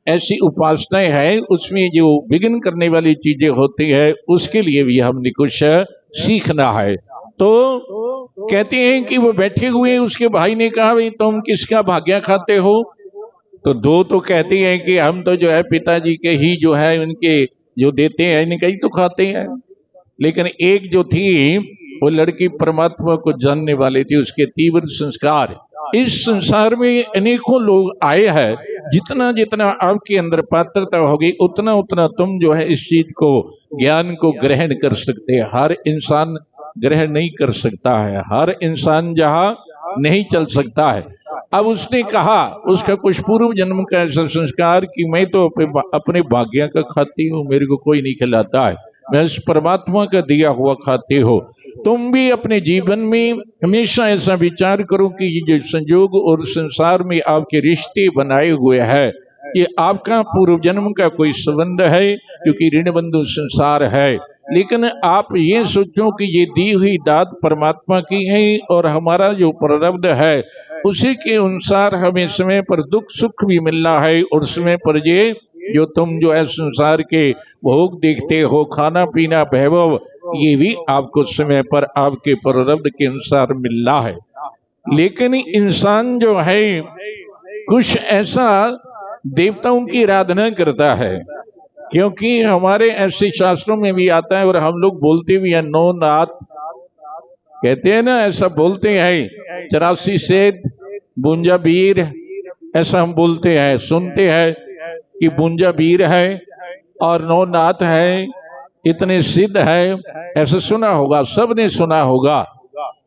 ऐसी उपासनाएं हैं, उसमें जो विघ्न करने वाली चीजें होती है, उसके लिए भी हमने कुछ सीखना है। तो कहते हैं कि वो बैठे हुए, उसके भाई ने कहा, भाई तुम किसका भाग्य खाते हो? तो दो तो कहते हैं कि हम तो जो है पिताजी के ही जो है उनके जो देते हैं इनका ही तो खाते हैं। लेकिन एक जो थी वो लड़की परमात्मा को जानने वाली थी, उसके तीव्र संस्कार। इस संसार में अनेकों लोग आए हैं, जितना जितना आपके अंदर पात्रता होगी उतना उतना तुम जो है इस चीज को, ज्ञान को ग्रहण कर सकते हैं। हर इंसान ग्रहण नहीं कर सकता है, हर इंसान जहां नहीं चल सकता है। अब उसने कहा, उसका कुछ पूर्व जन्म का ऐसा संस्कार कि मैं तो अपने भाग्य का खाती हूँ, मेरे को कोई नहीं खिलाता है, मैं इस परमात्मा का दिया हुआ खाते हो। तुम भी अपने जीवन में हमेशा ऐसा विचार करो कि ये जो संयोग और संसार में आपके रिश्ते बनाए हुए हैं, ये आपका पूर्व जन्म का कोई संबंध है, क्योंकि ऋण बंधु संसार है। लेकिन आप ये सोचो कि ये दी हुई दात परमात्मा की है और हमारा जो प्रारब्ध है उसी के अनुसार हमें समय पर दुख सुख भी मिल रहा है, और समय पर ये जो तुम जो है संसार के भोग देखते हो, खाना पीना वैभव, ये भी आपको समय पर आपके प्रारब्ध के अनुसार मिल रहा है। लेकिन इंसान जो है कुछ ऐसा देवताओं की आराधना करता है, क्योंकि हमारे ऐसे शास्त्रों में भी आता है और हम लोग बोलते भी हैं, नो नाथ कहते हैं ना, ऐसा बोलते हैं, 84 सेठ बुंजा वीर, ऐसा हम बोलते हैं, सुनते हैं कि बुंजा वीर है और नौ नाथ है, इतने सिद्ध है, ऐसा सुना होगा, सबने सुना होगा।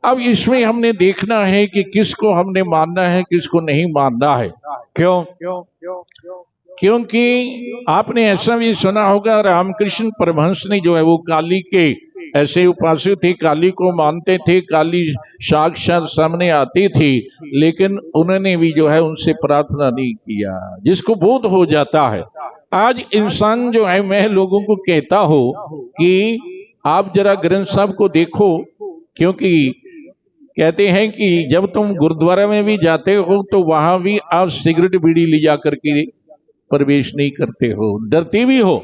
अब इसमें हमने देखना है कि किसको हमने मानना है, किसको नहीं मानना है। क्यों? क्योंकि आपने ऐसा भी सुना होगा, रामकृष्ण परमहंस ने जो है वो काली के ऐसे उपासक थे, काली को मानते थे, काली साक्षात सामने आती थी, लेकिन उन्होंने भी जो है उनसे प्रार्थना नहीं किया, जिसको बोध हो जाता है। आज इंसान जो है, मैं लोगों को कहता हूं कि आप जरा ग्रंथ साहब को देखो, क्योंकि कहते हैं कि जब तुम गुरुद्वारा में भी जाते हो तो वहां भी आप सिगरेट बीड़ी ले जा करके प्रवेश नहीं करते हो, डरते भी हो,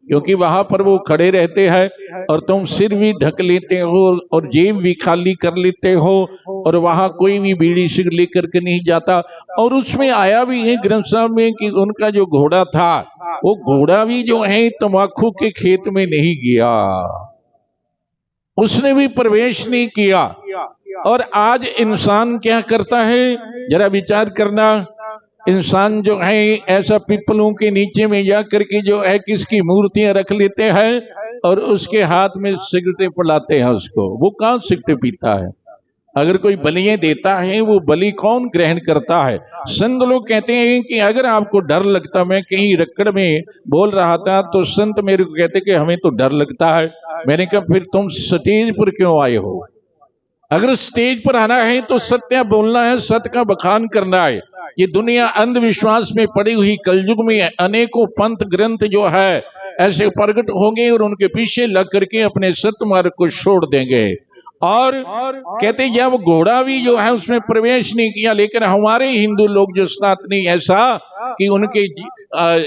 क्योंकि वहां पर वो खड़े रहते हैं और तुम सिर भी ढक लेते हो और जेब भी खाली कर लेते हो, और वहां कोई भी बीड़ी सिगरेट लेकर के नहीं जाता। और उसमें आया भी है ग्रंथ साहब में कि उनका जो घोड़ा था, वो घोड़ा भी जो है तम्बाकू के खेत में नहीं गया, उसने भी प्रवेश नहीं किया। और आज इंसान क्या करता है, जरा विचार करना, इंसान जो है ऐसा पीपलों के नीचे में जा करके जो है किसकी मूर्तियां रख लेते हैं और उसके हाथ में सिगरेटें पलाते हैं उसको। वो कहाँ सिगरेट पीता है? अगर कोई बलियां देता है, वो बलि कौन ग्रहण करता है? संत लोग कहते हैं कि अगर आपको डर लगता, मैं कहीं रक्कड़ में बोल रहा था तो संत मेरे को कहते कि हमें तो डर लगता है। मैंने कहा फिर तुम स्टेज पर क्यों आए हो? अगर स्टेज पर आना है तो सत्य बोलना है, सत्य का बखान करना है। ये दुनिया अंधविश्वास में पड़ी हुई, कलयुग में अनेकों पंथ ग्रंथ जो है ऐसे प्रकट होंगे और उनके पीछे लग करके अपने सत्य मार्ग को छोड़ देंगे। और कहते जब घोड़ा भी जो है उसमें प्रवेश नहीं किया, लेकिन हमारे हिंदू लोग जो सनातनी ऐसा कि उनके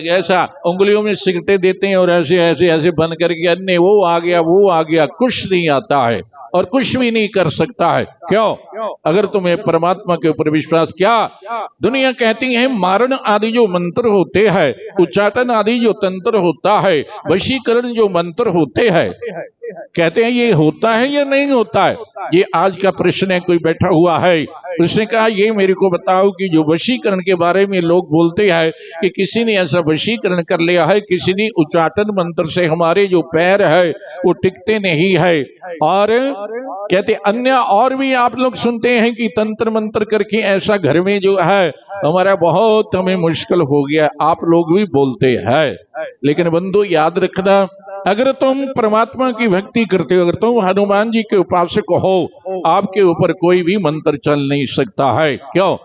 ऐसा उंगलियों में सिगरेटें देते हैं और ऐसे ऐसे ऐसे बन करके अन्य वो आ गया वो आ गया, कुछ नहीं आता है और कुछ भी नहीं कर सकता है। क्यों? अगर तुम्हें परमात्मा के ऊपर विश्वास, क्या दुनिया कहती है मारण आदि जो मंत्र होते हैं, उच्चाटन आदि जो तंत्र होता है, वशीकरण जो मंत्र होते हैं, कहते हैं ये होता है या नहीं होता है? ये आज का प्रश्न है। कोई बैठा हुआ है, उसने कहा ये मेरे को बताओ कि जो वशीकरण के बारे में लोग बोलते हैं कि किसी ने ऐसा वशीकरण कर लिया है, किसी ने उच्चाटन मंत्र से हमारे जो पैर है वो टिकते नहीं है, और कहते अन्य और भी आप लोग सुनते हैं कि तंत्र मंत्र करके ऐसा घर में जो है हमारा बहुत हमें मुश्किल हो गया, आप लोग भी बोलते हैं। लेकिन बंधु याद रखना, अगर तुम परमात्मा की भक्ति करते हो, अगर तुम हनुमान जी के उपासक हो, आपके ऊपर कोई भी मंत्र चल नहीं सकता है। क्यों?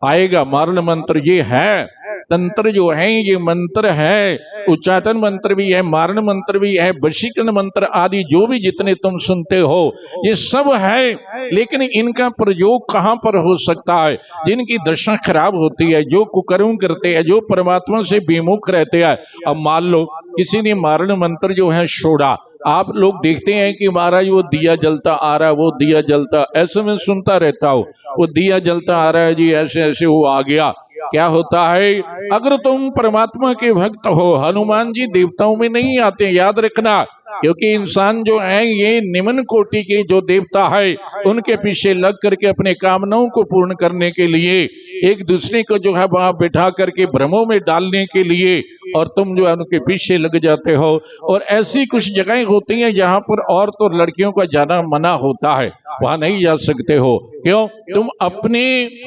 आएगा मारण मंत्र, ये है तंत्र जो है, ये मंत्र है उच्चाटन मंत्र भी है, मारण मंत्र भी है, वशीकरण मंत्र आदि जो भी जितने तुम सुनते हो ये सब है, लेकिन इनका प्रयोग कहां पर हो सकता है? जिनकी दशा खराब होती है, जो कुकर्म करते हैं, जो परमात्मा से विमुख रहते हैं। अब मान लो किसी ने मारण मंत्र जो है छोड़ा, आप लोग देखते हैं कि महाराज वो दिया जलता आ रहा है, वो दिया जलता, ऐसे में सुनता रहता हूं, वो दिया जलता आ रहा है जी, ऐसे ऐसे वो आ गया। क्या होता है? अगर तुम परमात्मा के भक्त हो, हनुमान जी देवताओं में नहीं आते, याद रखना, क्योंकि इंसान जो है ये निम्न कोटि के जो देवता है उनके पीछे लग करके अपने कामनाओं को पूर्ण करने के लिए, एक दूसरे को जो है वहां बैठा करके भ्रमों में डालने के लिए, और तुम जो है उनके पीछे लग जाते हो। और ऐसी कुछ जगहें होती हैं जहां पर औरत और लड़कियों का जाना मना होता है, वहां नहीं जा सकते हो। क्यों? तुम अपने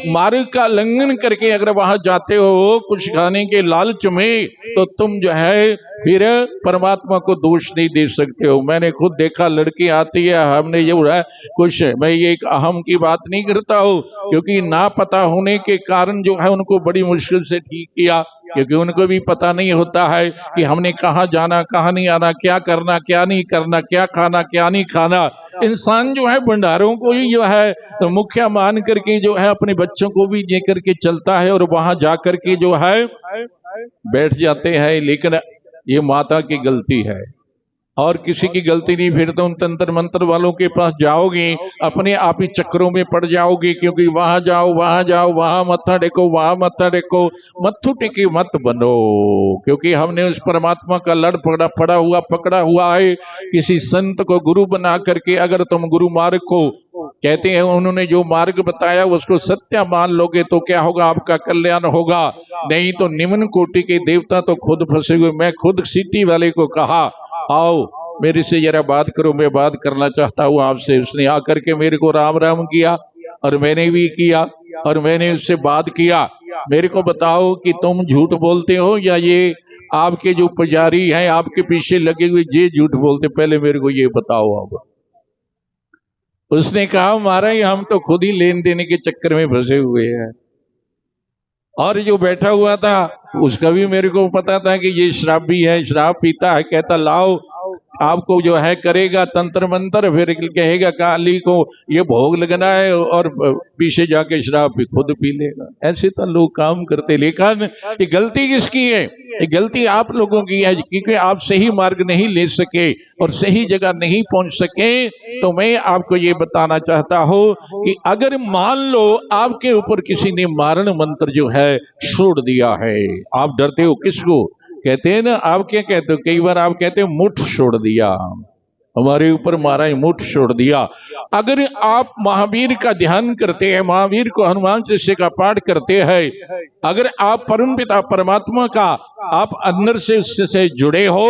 मार्ग का उल्लंघन करके अगर वहां जाते हो कुछ खाने के लालच में, तो तुम जो है फिर परमात्मा को दोष नहीं दे सकते हो। मैंने खुद देखा, लड़की आती है, हमने जो है कुछ, मैं ये एक अहम की बात नहीं करता हूँ, क्योंकि ना पता होने के कारण जो है उनको बड़ी मुश्किल से ठीक किया, क्योंकि उनको भी पता नहीं होता है कि हमने कहाँ जाना, कहाँ नहीं आना, क्या करना, क्या नहीं करना, क्या खाना, क्या नहीं खाना। इंसान जो है भंडारों को ही जो है तो मुख्य मान करके जो है अपने बच्चों को भी ले करके चलता है, और वहां जाकर के जो है बैठ जाते हैं। लेकिन ये माता की गलती है और किसी की गलती नहीं। फिर तुम तंत्र मंत्र वालों के पास जाओगे, अपने आप ही चक्रों में पड़ जाओगे, क्योंकि वहां जाओ, वहां जाओ, वहां मत्था टेको, वहां मत्था टेको, मत्थु टेके मत बनो, क्योंकि हमने उस परमात्मा का लड़ पकड़ा हुआ है। किसी संत को गुरु बना करके अगर तुम गुरु मार्ग को, कहते हैं उन्होंने जो मार्ग बताया उसको सत्य मान लोगे तो क्या होगा? आपका कल्याण होगा। नहीं तो निम्न कोटि के देवता तो खुद फंसे हुए। मैं खुद सिटी वाले को कहा, आओ मेरे से जरा बात करो, मैं बात करना चाहता हूँ आपसे। उसने आकर के मेरे को राम राम किया, और मैंने भी किया, और मैंने उससे बात किया। मेरे को बताओ कि तुम झूठ बोलते हो या ये आपके जो पुजारी हैं आपके पीछे लगे हुए ये झूठ बोलते? पहले मेरे को ये बताओ आप। उसने कहा, महाराज हम तो खुद ही लेन देने के चक्कर में फंसे हुए हैं। और जो बैठा हुआ था उसका भी मेरे को पता था कि ये शराब भी है, शराब पीता है। कहता लाओ आपको जो है करेगा तंत्र मंत्र, फिर कहेगा काली को ये भोग लगना है, और पीछे जाके शराब भी खुद पी लेगा। ऐसे तो लोग काम करते। लेकिन ये गलती किसकी है? ये गलती आप लोगों की है, क्योंकि आप सही मार्ग नहीं ले सके और सही जगह नहीं पहुंच सके। तो मैं आपको ये बताना चाहता हूं कि अगर मान लो आपके ऊपर किसी ने मारण मंत्र जो है छोड़ दिया है, आप डरते हो किसको? कहते हैं ना, आप क्या कहते हो? कई बार आप कहते हो मुठ छोड़ दिया, हमारे ऊपर मारा है, मुठ छोड़ दिया। अगर आप महावीर का ध्यान करते हैं, महावीर को हनुमान चालीसा का पाठ करते हैं, अगर आप परमपिता परमात्मा का आप अंदर से उससे जुड़े हो,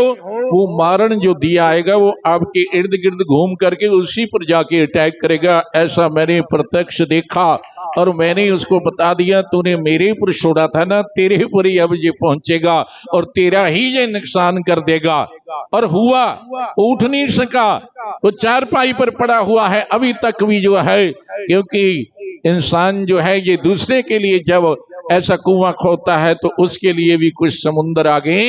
वो मारण जो दिया आएगा वो आपके इर्द गिर्द घूम करके उसी पर जाके अटैक करेगा। ऐसा मैंने प्रत्यक्ष देखा, और मैंने उसको बता दिया, तूने मेरे ऊपर छोड़ा था ना, तेरे ऊपर ही अब ये पहुंचेगा और तेरा ही ये नुकसान कर देगा। और हुआ, उठ नहीं सका, वो चारपाई पर पड़ा हुआ है अभी तक भी जो है, क्योंकि इंसान जो है ये दूसरे के लिए जब ऐसा कुआं खोदता है तो उसके लिए भी कुछ समुद्र आगे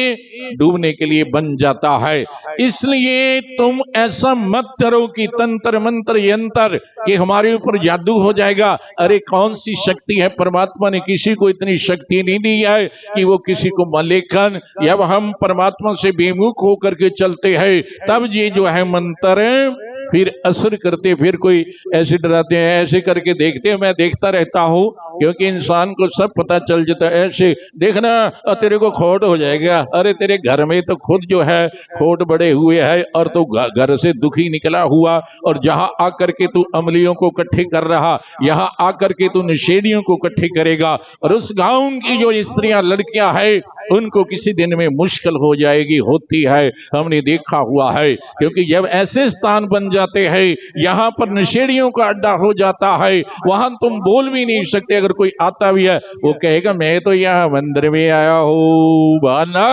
डूबने के लिए बन जाता है। इसलिए तुम ऐसा मत करो कि तंत्र मंत्र यंत्र ये हमारे ऊपर जादू हो जाएगा। अरे कौन सी शक्ति है? परमात्मा ने किसी को इतनी शक्ति नहीं दी है कि वो किसी को मलेखन, जब हम परमात्मा से बेमुख होकर के चलते हैं तब ये जो है मंत्र फिर असर करते। फिर कोई ऐसे डराते हैं, ऐसे करके देखते हैं, मैं देखता रहता हूँ, क्योंकि इंसान को सब पता चल जाता है। ऐसे देखना तेरे को खोट हो जाएगा, अरे तेरे घर में तो खुद जो है खोट बड़े हुए है और तू घर से दुखी निकला हुआ, और जहां आकर के तू अमलियों को इकट्ठे कर रहा, यहाँ आकर के तू निषेधियों को इकट्ठे करेगा, और उस गांव की जो स्त्रियां लड़कियां है उनको किसी दिन में मुश्किल हो जाएगी, होती है, हमने देखा हुआ है। क्योंकि जब ऐसे स्थान बन जाते हैं, यहाँ पर नशेड़ियों का अड्डा हो जाता है, वहां तुम बोल भी नहीं सकते। अगर कोई आता भी है वो कहेगा मैं तो यहाँ मंदिर में आया हूँ, बहाना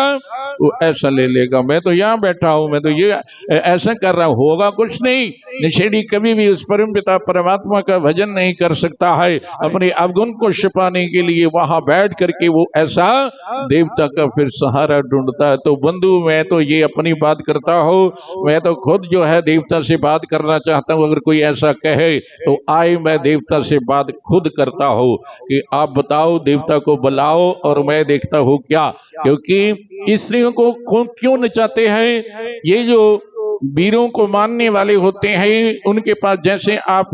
वो ऐसा ले लेगा, मैं तो यहाँ बैठा हूँ, मैं तो ये ऐसा कर रहा हूँ, होगा कुछ नहीं। नशेड़ी कभी भी उस परम पिता परमात्मा का भजन नहीं कर सकता है। अपने अवगुण को छिपाने के लिए वहां बैठ करके वो ऐसा देवता का फिर सहारा ढूंढता है। तो बंधु, मैं तो ये अपनी बात करता हूँ, मैं तो खुद जो है देवता से बात करना चाहता हूँ। अगर कोई ऐसा कहे तो आए, मैं देवता से बात खुद करता हूँ कि आप बताओ, देवता को बुलाओ और मैं देखता हूँ क्या। क्योंकि स्त्रियों को क्यों नचाते हैं? ये जो वीरों को मानने वाले होते हैं, उनके पास जैसे आप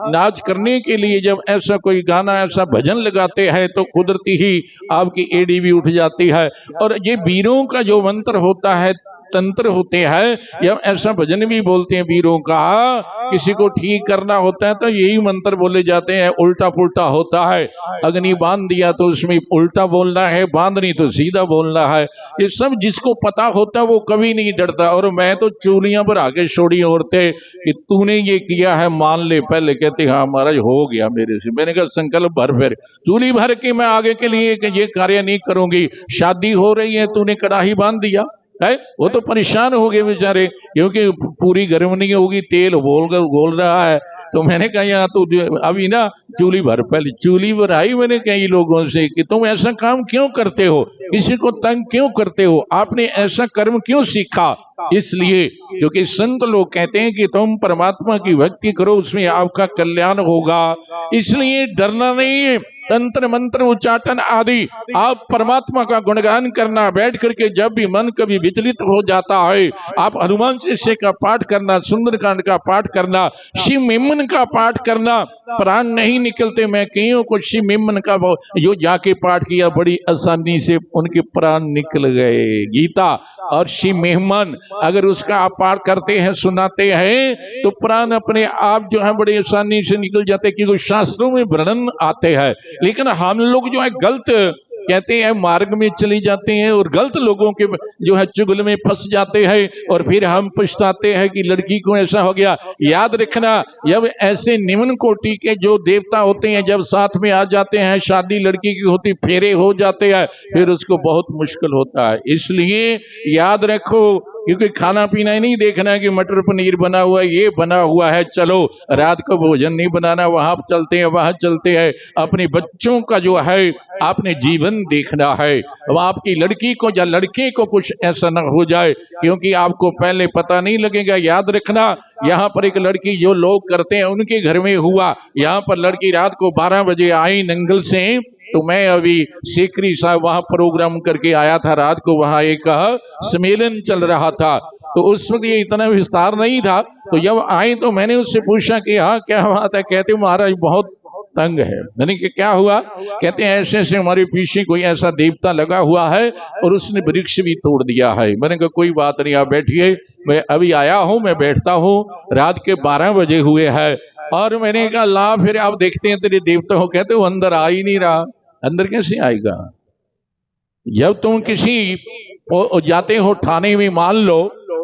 नाच करने के लिए जब ऐसा कोई गाना, ऐसा भजन लगाते हैं तो कुदरती ही आपकी एड़ी भी उठ जाती है। और ये वीरों का जो मंत्र होता है, तंत्र होते हैं, या ऐसा भजन भी बोलते हैं वीरों का, किसी को ठीक करना होता है तो यही मंत्र बोले जाते हैं। उल्टा पुल्टा होता है, अग्नि बांध दिया तो उसमें उल्टा बोलना है, बांधनी तो सीधा बोलना है। ये सब जिसको पता होता है वो कभी नहीं डरता। और मैं तो चूलियां पर आगे छोड़ी औरतें कि तूने ये किया है मान ले, पहले कहते हाँ महाराज हो गया मेरे से। मैंने कहा संकल्प भर, फिर चूली भर के मैं आगे के लिए ये कार्य नहीं करूंगी। शादी हो रही है, तूने कड़ाही बांध दिया है, वो तो परेशान हो गए बेचारे, क्योंकि पूरी गर्म नहीं होगी, तेल गोल रहा है। तो मैंने कहा यहाँ तो अभी ना चूली भर, पहले चूली भर आई। मैंने कई लोगों से कि तुम ऐसा काम क्यों करते हो, किसी को तंग क्यों करते हो, आपने ऐसा कर्म क्यों सीखा? इसलिए क्योंकि संत लोग कहते हैं कि तुम परमात्मा की भक्ति करो, उसमें आपका कल्याण होगा। इसलिए डरना नहीं है। तंत्र मंत्र उच्चाटन आदि आप परमात्मा का गुणगान करना, बैठ करके जब भी मन कभी विचलित हो जाता है, आप हनुमान चालीसा का पाठ करना, सुंदरकांड का पाठ करना, शिव मेमन का पाठ करना। प्राण नहीं निकलते, मैं कईयों को शिव मेमन का जो जाके पाठ किया, बड़ी आसानी से उनके प्राण निकल गए। गीता और शिव मेमन अगर उसका आप पाठ करते हैं, सुनाते हैं, तो प्राण अपने आप जो है बड़ी आसानी से निकल जाते हैं, क्योंकि शास्त्रों में वर्णन आते हैं। लेकिन हम लोग जो है गलत कहते हैं मार्ग में चले जाते हैं और गलत लोगों के जो है चुगल में फंस जाते हैं, और फिर हम पछताते हैं कि लड़की को ऐसा हो गया। याद रखना, जब ऐसे निम्न कोटि के जो देवता होते हैं जब साथ में आ जाते हैं, शादी लड़की की होती, फेरे हो जाते हैं, फिर उसको बहुत मुश्किल होता है। इसलिए याद रखो, क्योंकि खाना पीना ही नहीं देखना है कि मटर पनीर बना हुआ है, ये बना हुआ है, चलो रात को भोजन नहीं बनाना, वहां चलते हैं, वहां चलते हैं। अपने बच्चों का जो है आपने जीवन देखना है। अब आपकी लड़की को या लड़के को कुछ ऐसा ना हो जाए, क्योंकि आपको पहले पता नहीं लगेगा। याद रखना, यहाँ पर एक लड़की जो लोग करते हैं उनके घर में हुआ। यहाँ पर लड़की रात को 12 बजे आई नंगल से, तो मैं अभी सीकरी साहब वहां प्रोग्राम करके आया था, रात को वहां एक सम्मेलन चल रहा था, तो उस वक्त ये इतना विस्तार नहीं था। तो जब आए तो मैंने उससे पूछा कि हाँ क्या बात है? कहते महाराज बहुत तंग है। मैंने कि क्या हुआ? कहते हैं ऐसे ऐसे हमारे पीछे कोई ऐसा देवता लगा हुआ है और उसने वृक्ष भी तोड़ दिया है। मैंने कहा कोई बात नहीं, आप बैठिए, मैं अभी आया हूं, मैं बैठता हूं। रात के 12 बजे हुए हैं और मैंने कहा ला फिर आप देखते हैं तेरे देवता हो। कहते वो अंदर आ ही नहीं रहा। अंदर कैसे आएगा? जब तुम किसी जाते हो थाने में, मान लो,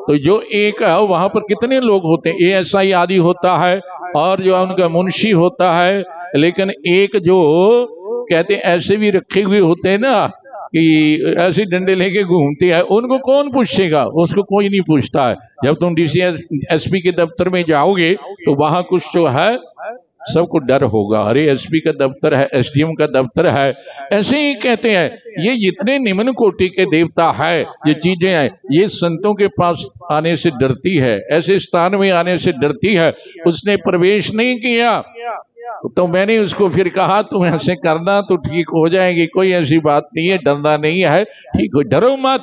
तो जो एक वहां पर कितने लोग होते हैं, एएसआई आदि होता है और जो उनका मुंशी होता है, लेकिन एक जो कहते ऐसे भी रखे हुए होते हैं ना कि ऐसे डंडे लेके घूमते हैं, उनको कौन पूछेगा? उसको कोई नहीं पूछता है। जब तुम डीसी एसपी के दफ्तर में जाओगे तो वहां कुछ जो है सबको डर होगा, अरे एसपी का दफ्तर है, एसडीएम का दफ्तर है। ऐसे ही कहते हैं ये जितने निम्न कोटि के देवता है, ये चीजें हैं, ये संतों के पास आने से डरती है, ऐसे स्थान में आने से डरती है। उसने प्रवेश नहीं किया तो मैंने उसको फिर कहा तुम ऐसे करना तो ठीक हो जाएगी, कोई ऐसी बात नहीं है, डरना नहीं है, ठीक हो, डरो मत।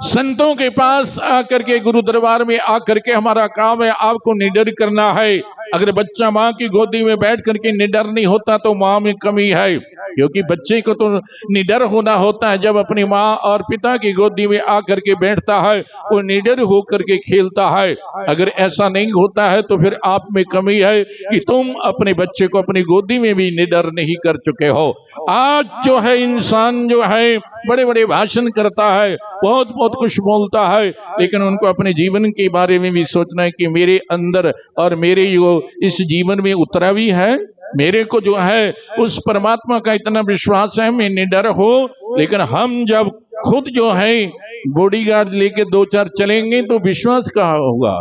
संतों के पास आकर के, गुरु दरबार में आकर के हमारा काम है आपको निडर करना है। अगर बच्चा माँ की गोदी में बैठ करके निडर नहीं होता तो माँ में कमी है, क्योंकि बच्चे को तो निडर होना होता है जब अपनी माँ और पिता की गोदी में आकर के बैठता है, वो निडर होकर के खेलता है। अगर ऐसा नहीं होता है तो फिर आप में कमी है कि तुम अपने बच्चे को अपनी गोदी में भी निडर नहीं कर चुके हो। आज जो है इंसान जो है बड़े बड़े भाषण करता है, बहुत बहुत कुछ बोलता है, लेकिन उनको अपने जीवन के बारे में भी सोचना है कि मेरे अंदर और मेरे जो इस जीवन में उतरा भी है, मेरे को जो है उस परमात्मा का इतना विश्वास है, मैं निडर हो। लेकिन हम जब खुद जो है बॉडीगार्ड लेके 2-4 चलेंगे तो विश्वास कहाँ होगा।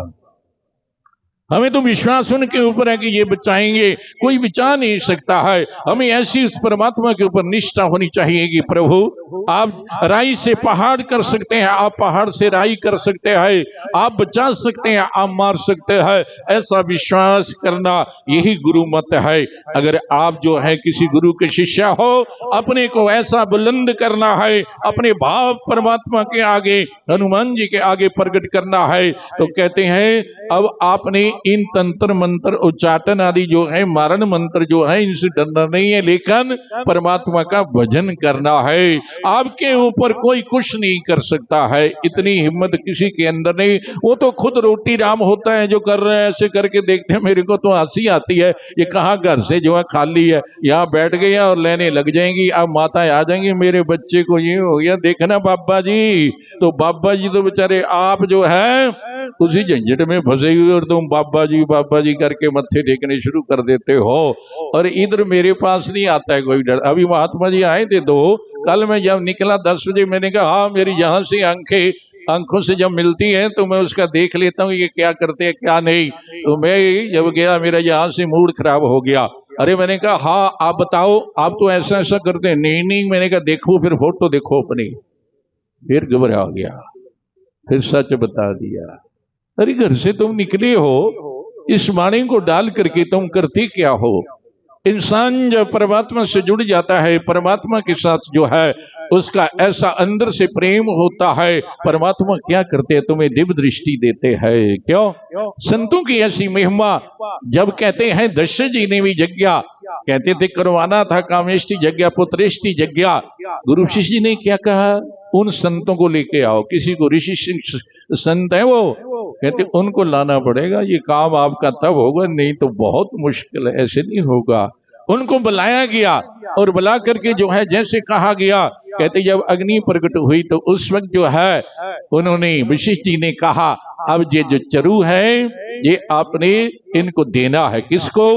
हमें तो विश्वास उनके ऊपर है कि ये बचाएंगे, कोई बचा नहीं सकता है। हमें ऐसी उस परमात्मा के ऊपर निष्ठा होनी चाहिए कि प्रभु आप राई से पहाड़ कर सकते हैं, आप पहाड़ से राई कर सकते हैं, आप बचा सकते हैं, आप मार सकते हैं। ऐसा विश्वास करना यही गुरु मत है। अगर आप जो है किसी गुरु के शिष्य हो, अपने को ऐसा बुलंद करना है, अपने भाव परमात्मा के आगे, हनुमान जी के आगे प्रकट करना है, तो कहते हैं अब आपने इन तंत्र मंत्र उच्चाटन आदि जो है, मारण मंत्र जो है, इनसे डरना नहीं है, लेकिन परमात्मा का भजन करना है। आपके ऊपर कोई कुछ नहीं कर सकता है, इतनी हिम्मत किसी के अंदर नहीं। वो तो खुद रोटी राम होता है जो कर रहे हैं, ऐसे करके देखते हैं, मेरे को तो हंसी आती है। ये कहाँ घर से जो है खाली है, यहाँ बैठ गया और लेने लग जाएंगी, अब माताएं आ जाएंगी, मेरे बच्चे को ये हो गया, देखना बाबा जी। तो बाबा जी तो बेचारे आप जो है उसी झंझट में फंसे हुए, और तुम बाबा जी करके मत्थे टेकने शुरू कर देते हो। और इधर मेरे पास नहीं आता है कोई डर। अभी महात्मा जी आए थे 2, कल मैं जब निकला 10 बजे, मैंने कहा हाँ मेरी यहाँ से आंखों से जब मिलती है तो मैं उसका देख लेता हूँ ये क्या करते हैं क्या नहीं। तो मैं जब गया, मेरा यहाँ से मूड खराब हो गया। अरे मैंने कहा हाँ आप बताओ, आप तो ऐसा ऐसा करते हैं। नहीं, मैंने कहा देखो फिर फोटो देखो अपनी। फिर घबरा गया, फिर सच बता दिया। अरे घर से तुम निकले हो, इस वाणी को डाल करके तुम करते क्या हो। इंसान जब परमात्मा से जुड़ जाता है, परमात्मा के साथ जो है उसका ऐसा अंदर से प्रेम होता है, परमात्मा क्या करते हैं, तुम्हें दिव्य दृष्टि देते हैं। क्यों? संतों की ऐसी महिमा। जब कहते हैं दशरथ जी ने भी यज्ञ कहते थे करवाना था, कामेष्टि यज्ञ पुत्रेष्टि यज्ञ, गुरु शिष्य जी ने क्या कहा, उन संतों को लेके आओ। किसी को ऋषि संत है वो, कहते उनको लाना पड़ेगा, ये काम आपका तब होगा, नहीं तो बहुत मुश्किल है, ऐसे नहीं होगा। उनको बुलाया गया और बुला करके जो है जैसे कहा गया, कहते जब अग्नि प्रकट हुई तो उस वक्त जो है उन्होंने वशिष्ठ जी ने कहा अब ये जो चरु है ये आपने इनको देना है। किसको?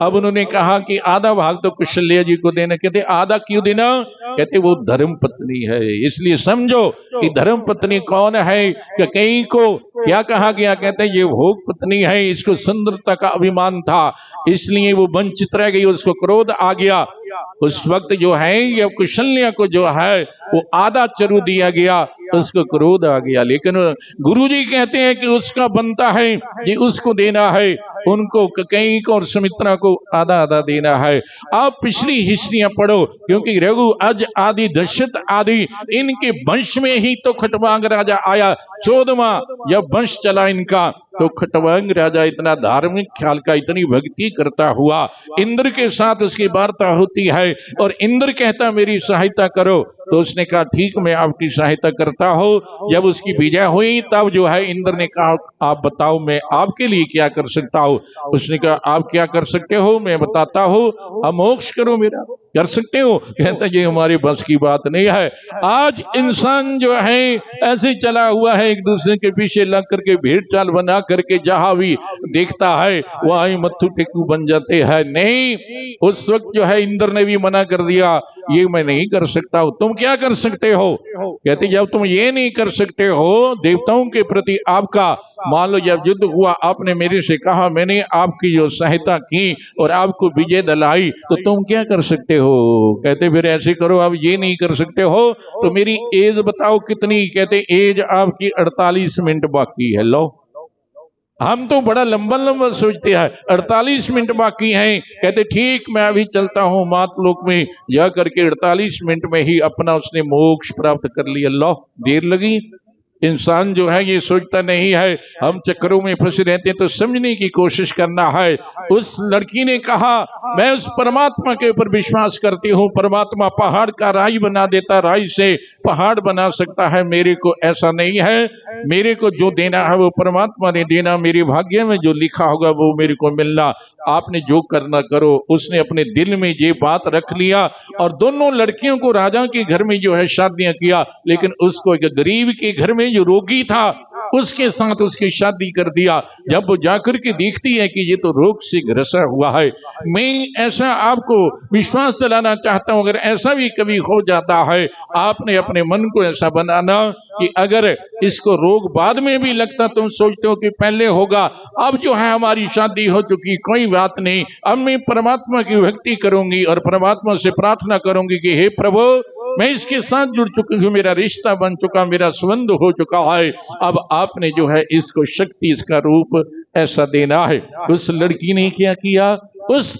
अब उन्होंने कहा कि आधा भाग तो कुशल्या जी को देना। कहते आधा क्यों देना? कहते वो धर्म पत्नी है, इसलिए समझो कि धर्म पत्नी कौन है। कि कहीं को क्या कहा गया, कहते ये भोग पत्नी है, इसको सुंदरता का अभिमान था इसलिए वो वंचित रह गई, उसको क्रोध आ गया। उस वक्त जो है ये कुशल्या को जो है वो आधा चरु दिया गया, उसको क्रोध आ गया। लेकिन गुरुजी कहते हैं कि उसका बनता है ये उसको देना है, उनको कई को और सुमित्रा को आधा आधा देना है। आप पिछली हिस्ट्रियां पढ़ो, क्योंकि रघु अज आदि दशरथ आदि इनके वंश में ही तो खटवांग राजा आया। 14वां जब वंश चला इनका, तो खटवांग राजा इतना धार्मिक ख्याल का, इतनी भक्ति करता हुआ इंद्र के साथ उसकी वार्ता होती है और इंद्र कहता मेरी सहायता करो, तो उसने कहा ठीक मैं आपकी सहायता करता हूं। जब उसकी विजय हुई तब जो है इंद्र ने कहा आप बताओ मैं आपके लिए क्या कर सकता हूं। उसने कहा आप क्या कर सकते हो मैं बताता हूं, अब मोक्ष करो मेरा, कर सकते हो? कहता ये हमारे बस की बात नहीं है। आज इंसान जो है ऐसे चला हुआ है, एक दूसरे के पीछे लग करके भीड़ चाल बना करके जहां भी देखता है वहां ही मत्थु टेकू बन जाते हैं। नहीं, उस वक्त जो है इंद्र ने भी मना कर दिया, ये मैं नहीं कर सकता हूं। तुम क्या कर सकते हो? कहते जब तुम ये नहीं कर सकते हो देवताओं के प्रति आपका, मान लो जब युद्ध हुआ आपने मेरे से कहा, मैंने आपकी जो सहायता की और आपको विजय दिलाई, तो तुम क्या कर सकते हो? कहते फिर ऐसे करो, आप ये नहीं कर सकते हो तो मेरी एज बताओ कितनी? कहते एज आपकी 48 मिनट बाकी है। लो, हम तो बड़ा लंबा लंबा सोचते हैं, 48 मिनट बाकी हैं। कहते ठीक मैं अभी चलता हूं मातलोक में, जा करके 48 मिनट में ही अपना उसने मोक्ष प्राप्त कर लिया। लो, देर लगी। इंसान जो है ये सोचता नहीं है, हम चक्करों में फंसे रहते हैं, तो समझने की कोशिश करना है। उस लड़की ने कहा मैं उस परमात्मा के ऊपर विश्वास करती हूँ, परमात्मा पहाड़ का राई बना देता, राई से पहाड़ बना सकता है, मेरे को ऐसा नहीं है, मेरे को जो देना है वो परमात्मा ने देना, मेरे भाग्य में जो लिखा होगा वो मेरे को मिलना, आपने जो करना करो। उसने अपने दिल में ये बात रख लिया और दोनों लड़कियों को राजा के घर में जो है शादियां किया। लेकिन उसको एक गरीब के घर में जो रोगी था उसके साथ उसकी शादी कर दिया। जब वो जाकर के देखती है कि ये तो रोग से ग्रसा हुआ है, मैं ऐसा आपको विश्वास दिलाना चाहता हूं, अगर ऐसा भी कभी हो जाता है, आपने अपने मन को ऐसा बनाना कि अगर इसको रोग बाद में भी लगता, तुम सोचते हो कि पहले होगा, अब जो है हमारी शादी हो चुकी, कोई बात नहीं, अब मैं परमात्मा की भक्ति करूंगी और परमात्मा से प्रार्थना करूंगी कि हे प्रभु, मैं इसके साथ जुड़ चुकी हूं, मेरा रिश्ता बन चुका, मेरा संबंध हो चुका है, अब आपने जो है इसको शक्ति, इसका रूप ऐसा देना है। उस लड़की ने क्या किया, उस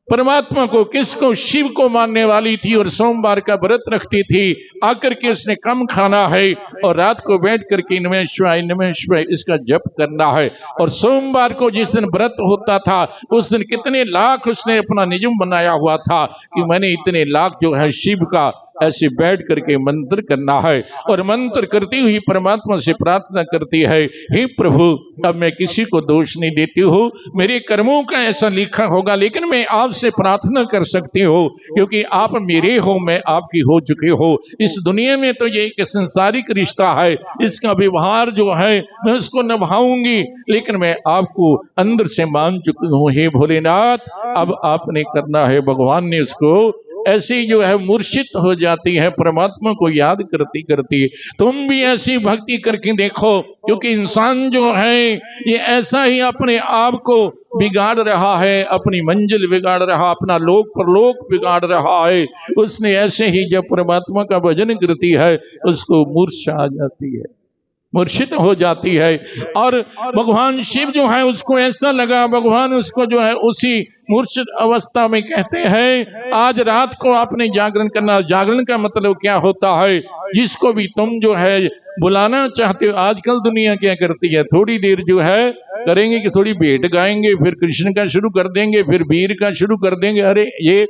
परमात्मा को, किसको, शिव को मानने वाली थी और सोमवार का व्रत रखती थी, आकर के उसने कम खाना है और रात को बैठ करके नमः शिवाय इसका जप करना है। और सोमवार को जिस दिन व्रत होता था, उस दिन कितने लाख उसने अपना नियम बनाया हुआ था कि मैंने इतने लाख जो है शिव का ऐसे बैठ करके मंत्र करना है, और मंत्र करती हुई परमात्मा से प्रार्थना करती है, हे प्रभु, अब मैं किसी को दोष नहीं देती हूँ, मेरे कर्मों का ऐसा लिखा होगा, लेकिन मैं आपसे प्रार्थना कर सकती हूँ क्योंकि आप मेरे हो, मैं आपकी हो चुकी हो। इस दुनिया में तो ये एक संसारिक रिश्ता है, इसका व्यवहार जो है मैं उसको निभाऊंगी, लेकिन मैं आपको अंदर से मान चुकी हूँ, हे भोलेनाथ, अब आपने करना है। भगवान ने उसको ऐसी जो है मूर्छित हो जाती है, परमात्मा को याद करती करती। तुम भी ऐसी भक्ति करके देखो, क्योंकि इंसान जो है ये ऐसा ही अपने आप को बिगाड़ रहा है, अपनी मंजिल बिगाड़ रहा, अपना लोक परलोक बिगाड़ रहा है। उसने ऐसे ही जब परमात्मा का भजन करती है, उसको मूर्छा आ जाती है, मूर्छित हो जाती है। और भगवान शिव जो है उसको ऐसा लगा, भगवान उसको जो है उसी मूर्छित अवस्था में कहते हैं, आज रात को आपने जागरण करना। जागरण का मतलब क्या होता है, जिसको भी तुम जो है बुलाना चाहते हो। आजकल दुनिया क्या करती है, थोड़ी देर जो है करेंगे कि थोड़ी भेंट गाएंगे, फिर कृष्ण का शुरू कर देंगे, फिर वीर का शुरू कर देंगे। अरे ये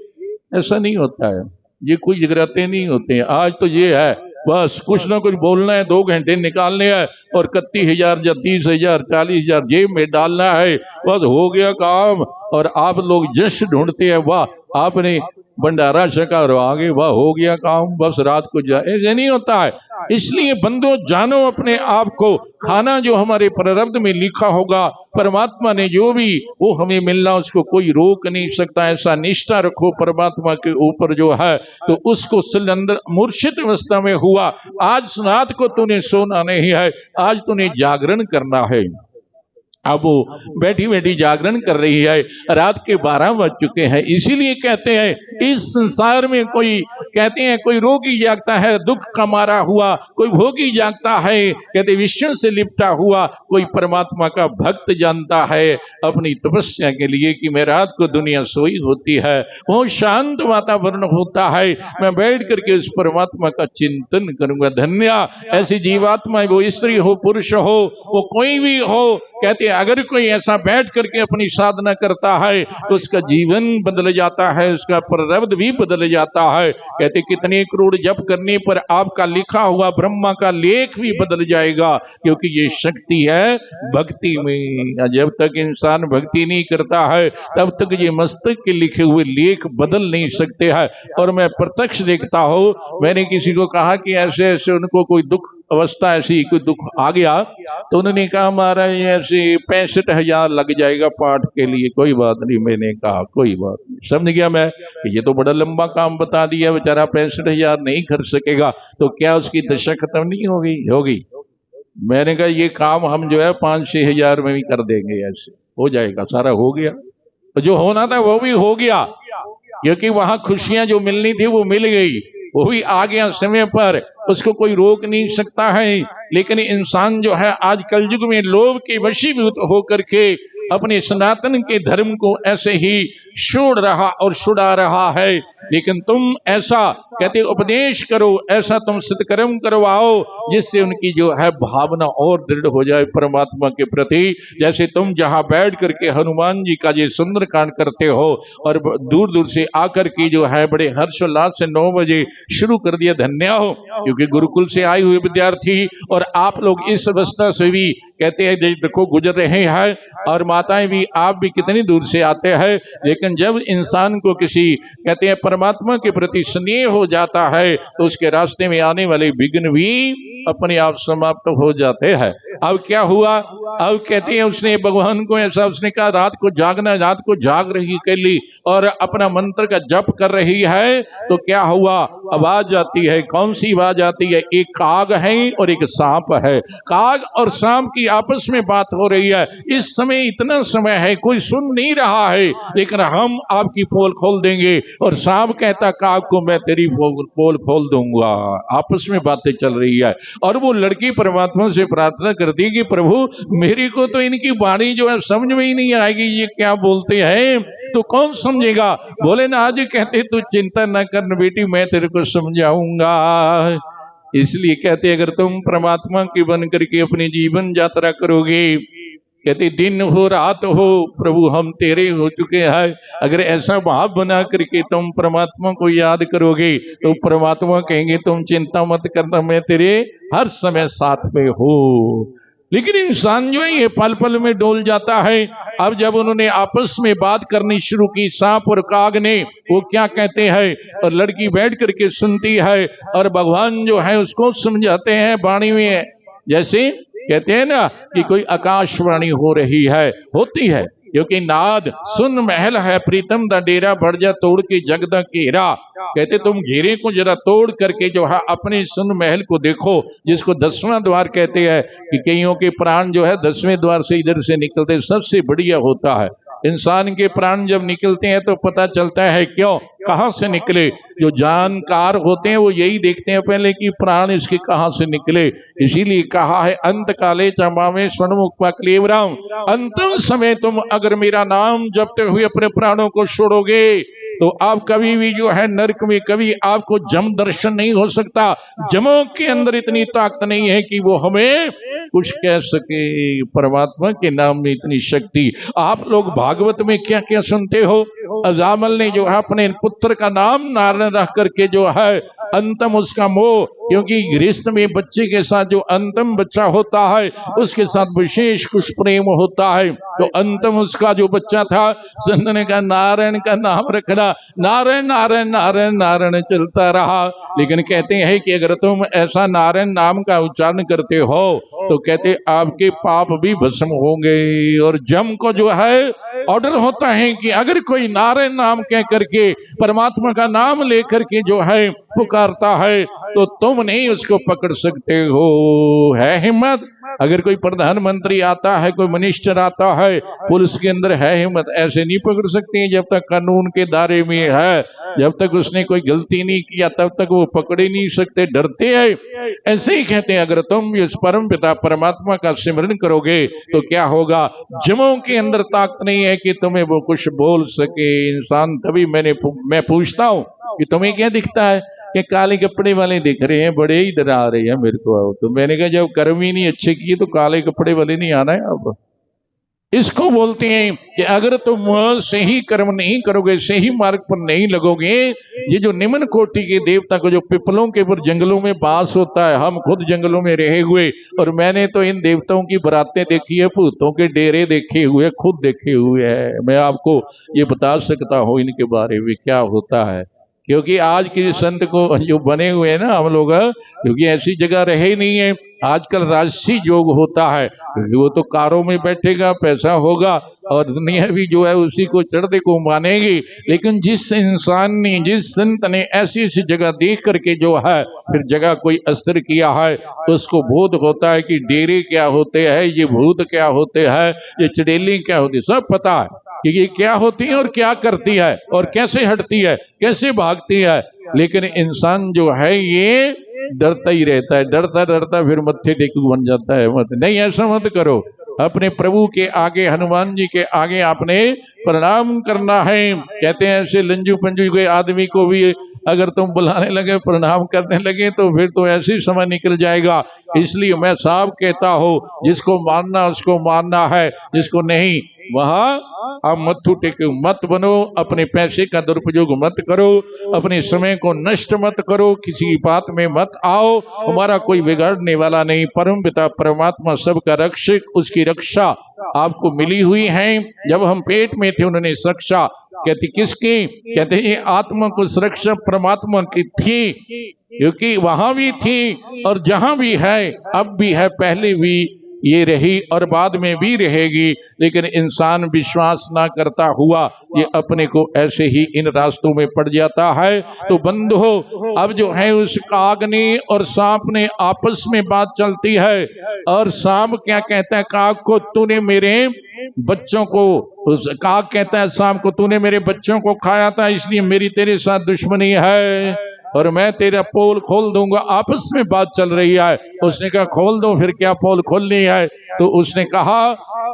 ऐसा नहीं होता है, ये कोई जगराते नहीं होते हैं। आज तो ये है, बस कुछ ना कुछ बोलना है, 2 घंटे निकालने हैं और 31,000 या 30,000 40,000 जेब में डालना है, बस हो गया काम। और आप लोग जश्न ढूंढते हैं, वाह आपने भंडारा छका और आगे, वाह हो गया काम, बस रात को जाए। ऐसे नहीं होता है। इसलिए बंदो जानो अपने आप को, खाना जो हमारे प्रारब्ध में लिखा होगा, परमात्मा ने जो भी वो हमें मिलना, उसको कोई रोक नहीं सकता। ऐसा निष्ठा रखो परमात्मा के ऊपर जो है, तो उसको सिलेंडर मूर्छित अवस्था में हुआ। आज रात को तूने सोना नहीं है, आज तूने जागरण करना है। अब वो बैठी बैठी जागरण कर रही है, रात के 12 बज चुके हैं। इसीलिए कहते हैं इस संसार में कोई, कहते हैं कोई रोगी जागता है दुख का मारा हुआ, कोई भोगी जागता है कहते विष्णु से लिपटा हुआ, कोई परमात्मा का भक्त जानता है अपनी तपस्या के लिए कि मैं रात को दुनिया सोई होती है, वो शांत वातावरण होता है, मैं बैठ करके उस परमात्मा का चिंतन करूंगा। धन्य ऐसी जीवात्मा, वो स्त्री हो पुरुष हो, वो कोई भी हो, कहते अगर कोई ऐसा बैठ करके अपनी साधना करता है तो उसका जीवन बदल जाता है, उसका प्रारब्ध भी बदल जाता है। कहते कितने करोड़ जप करने पर आपका लिखा हुआ ब्रह्मा का लेख भी बदल जाएगा, क्योंकि ये शक्ति है भक्ति में। जब तक इंसान भक्ति नहीं करता है तब तक ये मस्तक के लिखे हुए लेख बदल नहीं सकते हैं। और मैं प्रत्यक्ष देखता हूं, मैंने किसी को कहा कि ऐसे ऐसे उनको कोई दुख अवस्था, ऐसी कोई दुख आ गया, तो उन्होंने कहा महाराज ऐसे 65,000 लग जाएगा पाठ के लिए। कोई बात नहीं, मैंने कहा कोई बात नहीं। समझ गया मैं कि ये तो बड़ा लंबा काम बता दिया, बेचारा 65,000 नहीं कर सकेगा, तो क्या उसकी दशा खत्म नहीं होगी? मैंने कहा ये काम हम जो है 5-6 हजार में भी कर देंगे, ऐसे हो जाएगा, सारा हो गया। तो जो होना था वो भी हो गया, क्योंकि वहां खुशियां जो मिलनी थी वो मिल गई, वो भी आ गया समय पर, उसको कोई रोक नहीं सकता है। लेकिन इंसान जो है आज कलयुग में लोभ के वशीभूत होकर के अपने सनातन के धर्म को ऐसे ही छोड़ रहा और छुड़ा रहा है। लेकिन तुम ऐसा कहते उपदेश करो, ऐसा तुम सत्कर्म करवाओ जिससे उनकी जो है भावना और दृढ़ हो जाए परमात्मा के प्रति। जैसे तुम जहां बैठ करके हनुमान जी का ये सुंदरकांड करते हो और दूर दूर से आकर के जो है बड़े हर्षोल्लास से 9 बजे शुरू कर दिया, धन्य हो, क्योंकि गुरुकुल से आए हुए विद्यार्थी और आप लोग इस अवस्था से भी कहते हैं देखो गुजर रहे हैं, और माताएं भी, आप भी कितनी दूर से आते हैं। लेकिन जब इंसान को किसी कहते हैं परमात्मा के प्रति स्नेह हो जाता है तो उसके रास्ते में आने वाले विघ्न भी अपने आप समाप्त हो जाते हैं। अब क्या हुआ? अब कहते हैं उसने भगवान को ऐसा उसने कहा रात को जागना, रात को जाग रही कर ली और अपना मंत्र का जप कर रही है। तो क्या हुआ? आवाज आती है। कौन सी आवाज आती है? एक काग है और एक सांप है। काग और सांप की आपस में बात हो रही है। इस समय इतना समय है कोई सुन नहीं रहा है, लेकिन हम आपकी पोल खोल देंगे। और सांप कहता काग को मैं तेरी पोल खोल दूंगा। आपस में बातें चल रही है और वो लड़की परमात्मा से प्रार्थना करती कि प्रभु मेरी को तो इनकी वाणी जो है समझ में ही नहीं आएगी, ये क्या बोलते हैं, तो कौन समझेगा? बोले ना आज कहते तू चिंता न कर बेटी, मैं तेरे को समझाऊंगा। इसलिए कहते अगर तुम परमात्मा की बन करके अपनी जीवन यात्रा करोगे, कहते दिन हो रात हो प्रभु हम तेरे हो चुके हैं, अगर ऐसा भाव बना करके तुम परमात्मा को याद करोगे तो परमात्मा कहेंगे तुम चिंता मत करना, मैं तेरे हर समय साथ में हो। लेकिन इंसान जो है ये पल पल में डोल जाता है। अब जब उन्होंने आपस में बात करनी शुरू की सांप और काग ने, वो क्या कहते हैं, और लड़की बैठ करके सुनती है और भगवान जो है उसको समझाते हैं वाणी में। जैसे कहते हैं ना कि कोई आकाशवाणी हो रही है, होती है, क्योंकि नाद सुन महल है प्रीतम दा डेरा, बढ़ जा तोड़ के जग दा घेरा। कहते तुम घेरे को जरा तोड़ करके जो है अपने सुन महल को देखो, जिसको 10वां द्वार कहते हैं कि कईयों के प्राण जो है 10वें द्वार से इधर से निकलते, सबसे बढ़िया होता है। इंसान के प्राण जब निकलते हैं तो पता चलता है क्यों, कहां से निकले। जो जानकार होते हैं वो यही देखते हैं पहले कि प्राण इसके कहां से निकले। इसीलिए कहा है अंत काले चमावे स्वर्णमुख क्लेवराम, अंतिम समय तुम अगर मेरा नाम जपते हुए अपने प्राणों को छोड़ोगे तो आप कभी भी जो है नरक में कभी आपको जम दर्शन नहीं हो सकता। जमों के अंदर इतनी ताकत नहीं है कि वो हमें कुछ कह सके। परमात्मा के नाम में इतनी शक्ति। आप लोग भागवत में क्या क्या सुनते हो, अजामल ने जो है अपने पुत्र का नाम नारायण रख करके जो है अंतम उसका मोह, क्योंकि गृहस्थ में बच्चे के साथ जो अंतम बच्चा होता है उसके साथ विशेष कुछ प्रेम होता है। तो अंतम उसका जो बच्चा था, संत ने कहा नारायण का नाम रखना, नारायण नारायण नारायण नारायण चलता रहा। लेकिन कहते हैं कि अगर तुम ऐसा नारायण नाम का उच्चारण करते हो तो कहते आपके पाप भी भस्म होंगे। और जम को जो है ऑर्डर होता है कि अगर कोई नारायण नाम कह करके परमात्मा का नाम लेकर के जो है पुकारता है तो तुम नहीं उसको पकड़ सकते हो। है हिम्मत? अगर कोई प्रधानमंत्री आता है, कोई मिनिस्टर आता है, पुलिस के अंदर है हिम्मत, ऐसे नहीं पकड़ सकते जब तक कानून के दायरे में है। जब तक उसने कोई गलती नहीं किया तब तक वो पकड़ ही नहीं सकते, डरते हैं। ऐसे ही कहते हैं अगर तुम इस परम पिता परमात्मा का सिमरन करोगे तो क्या होगा, जमों के अंदर ताकत नहीं है कि तुम्हें वो कुछ बोल सके। इंसान तभी मैं पूछता हूं कि तुम्हें क्या दिखता है कि काले कपड़े वाले दिख रहे हैं, बड़े ही डरा रहे हैं मेरे को। तो मैंने कहा जब कर्म ही नहीं अच्छे किए तो काले कपड़े वाले नहीं आना है। अब इसको बोलते हैं कि अगर तुम सही कर्म नहीं करोगे, सही मार्ग पर नहीं लगोगे, ये जो निम्न कोटि के देवता को जो पिपलों के ऊपर जंगलों में बास होता है, हम खुद जंगलों में रहे हुए, और मैंने तो इन देवताओं की बरातें देखी है, भूतों के डेरे देखे हुए, खुद देखे हुए हैं। मैं आपको ये बता सकता हूँ इनके बारे में क्या होता है। क्योंकि आज के संत को जो बने हुए हैं ना हम लोग, क्योंकि ऐसी जगह रहे नहीं है। आजकल राजसी योग होता है, क्योंकि वो तो कारों में बैठेगा, पैसा होगा और दुनिया भी जो है उसी को चढ़ते को मानेगी। लेकिन जिस इंसान ने, जिस संत ने ऐसी ऐसी जगह देख करके जो है फिर जगह कोई अस्त्र किया है, तो उसको बोध होता है कि डेरे क्या होते हैं, ये भूत क्या होते हैं, ये चड़ेली क्या होती है, सब पता है कि ये क्या होती है और क्या करती है और कैसे हटती है, कैसे भागती है। लेकिन इंसान जो है ये डरता ही रहता है, डरता डरता फिर मत्थे टेकू बन जाता है। मत नहीं, ऐसा मत करो। अपने प्रभु के आगे, हनुमान जी के आगे आपने प्रणाम करना है। कहते हैं ऐसे लंजू पंजू के आदमी को भी अगर तुम बुलाने लगे, प्रणाम करने लगे, तो फिर तो ऐसे ही समय निकल जाएगा। इसलिए मैं साफ कहता हूँ, जिसको मानना उसको मानना है, जिसको नहीं वहां आप मत्थू टेके मत बनो। अपने पैसे का दुरुपयोग मत करो, अपने समय को नष्ट मत करो, किसी बात में मत आओ। हमारा कोई बिगाड़ने वाला नहीं, परम पिता परमात्मा सबका रक्षक, उसकी रक्षा आपको मिली हुई है। जब हम पेट में थे उन्होंने रक्षा, कहती किसकी? कहते ये आत्मा को सुरक्षा परमात्मा की थी, क्योंकि वहां भी थी और जहां भी है अब भी है, पहले भी ये रही और बाद में भी रहेगी, लेकिन इंसान विश्वास ना करता हुआ ये अपने को ऐसे ही इन रास्तों में पड़ जाता है। तो बंधुओ, अब जो है उस काग ने और सांप ने आपस में बात चलती है, और सांप क्या कहता है काग को, तूने मेरे बच्चों को, उस काग कहता है सांप को, तूने मेरे बच्चों को खाया था, इसलिए मेरी तेरे साथ दुश्मनी है और मैं तेरा पोल खोल दूंगा। आपस में बात चल रही है। उसने कहा खोल दो, फिर क्या पोल खोलनी है। तो उसने कहा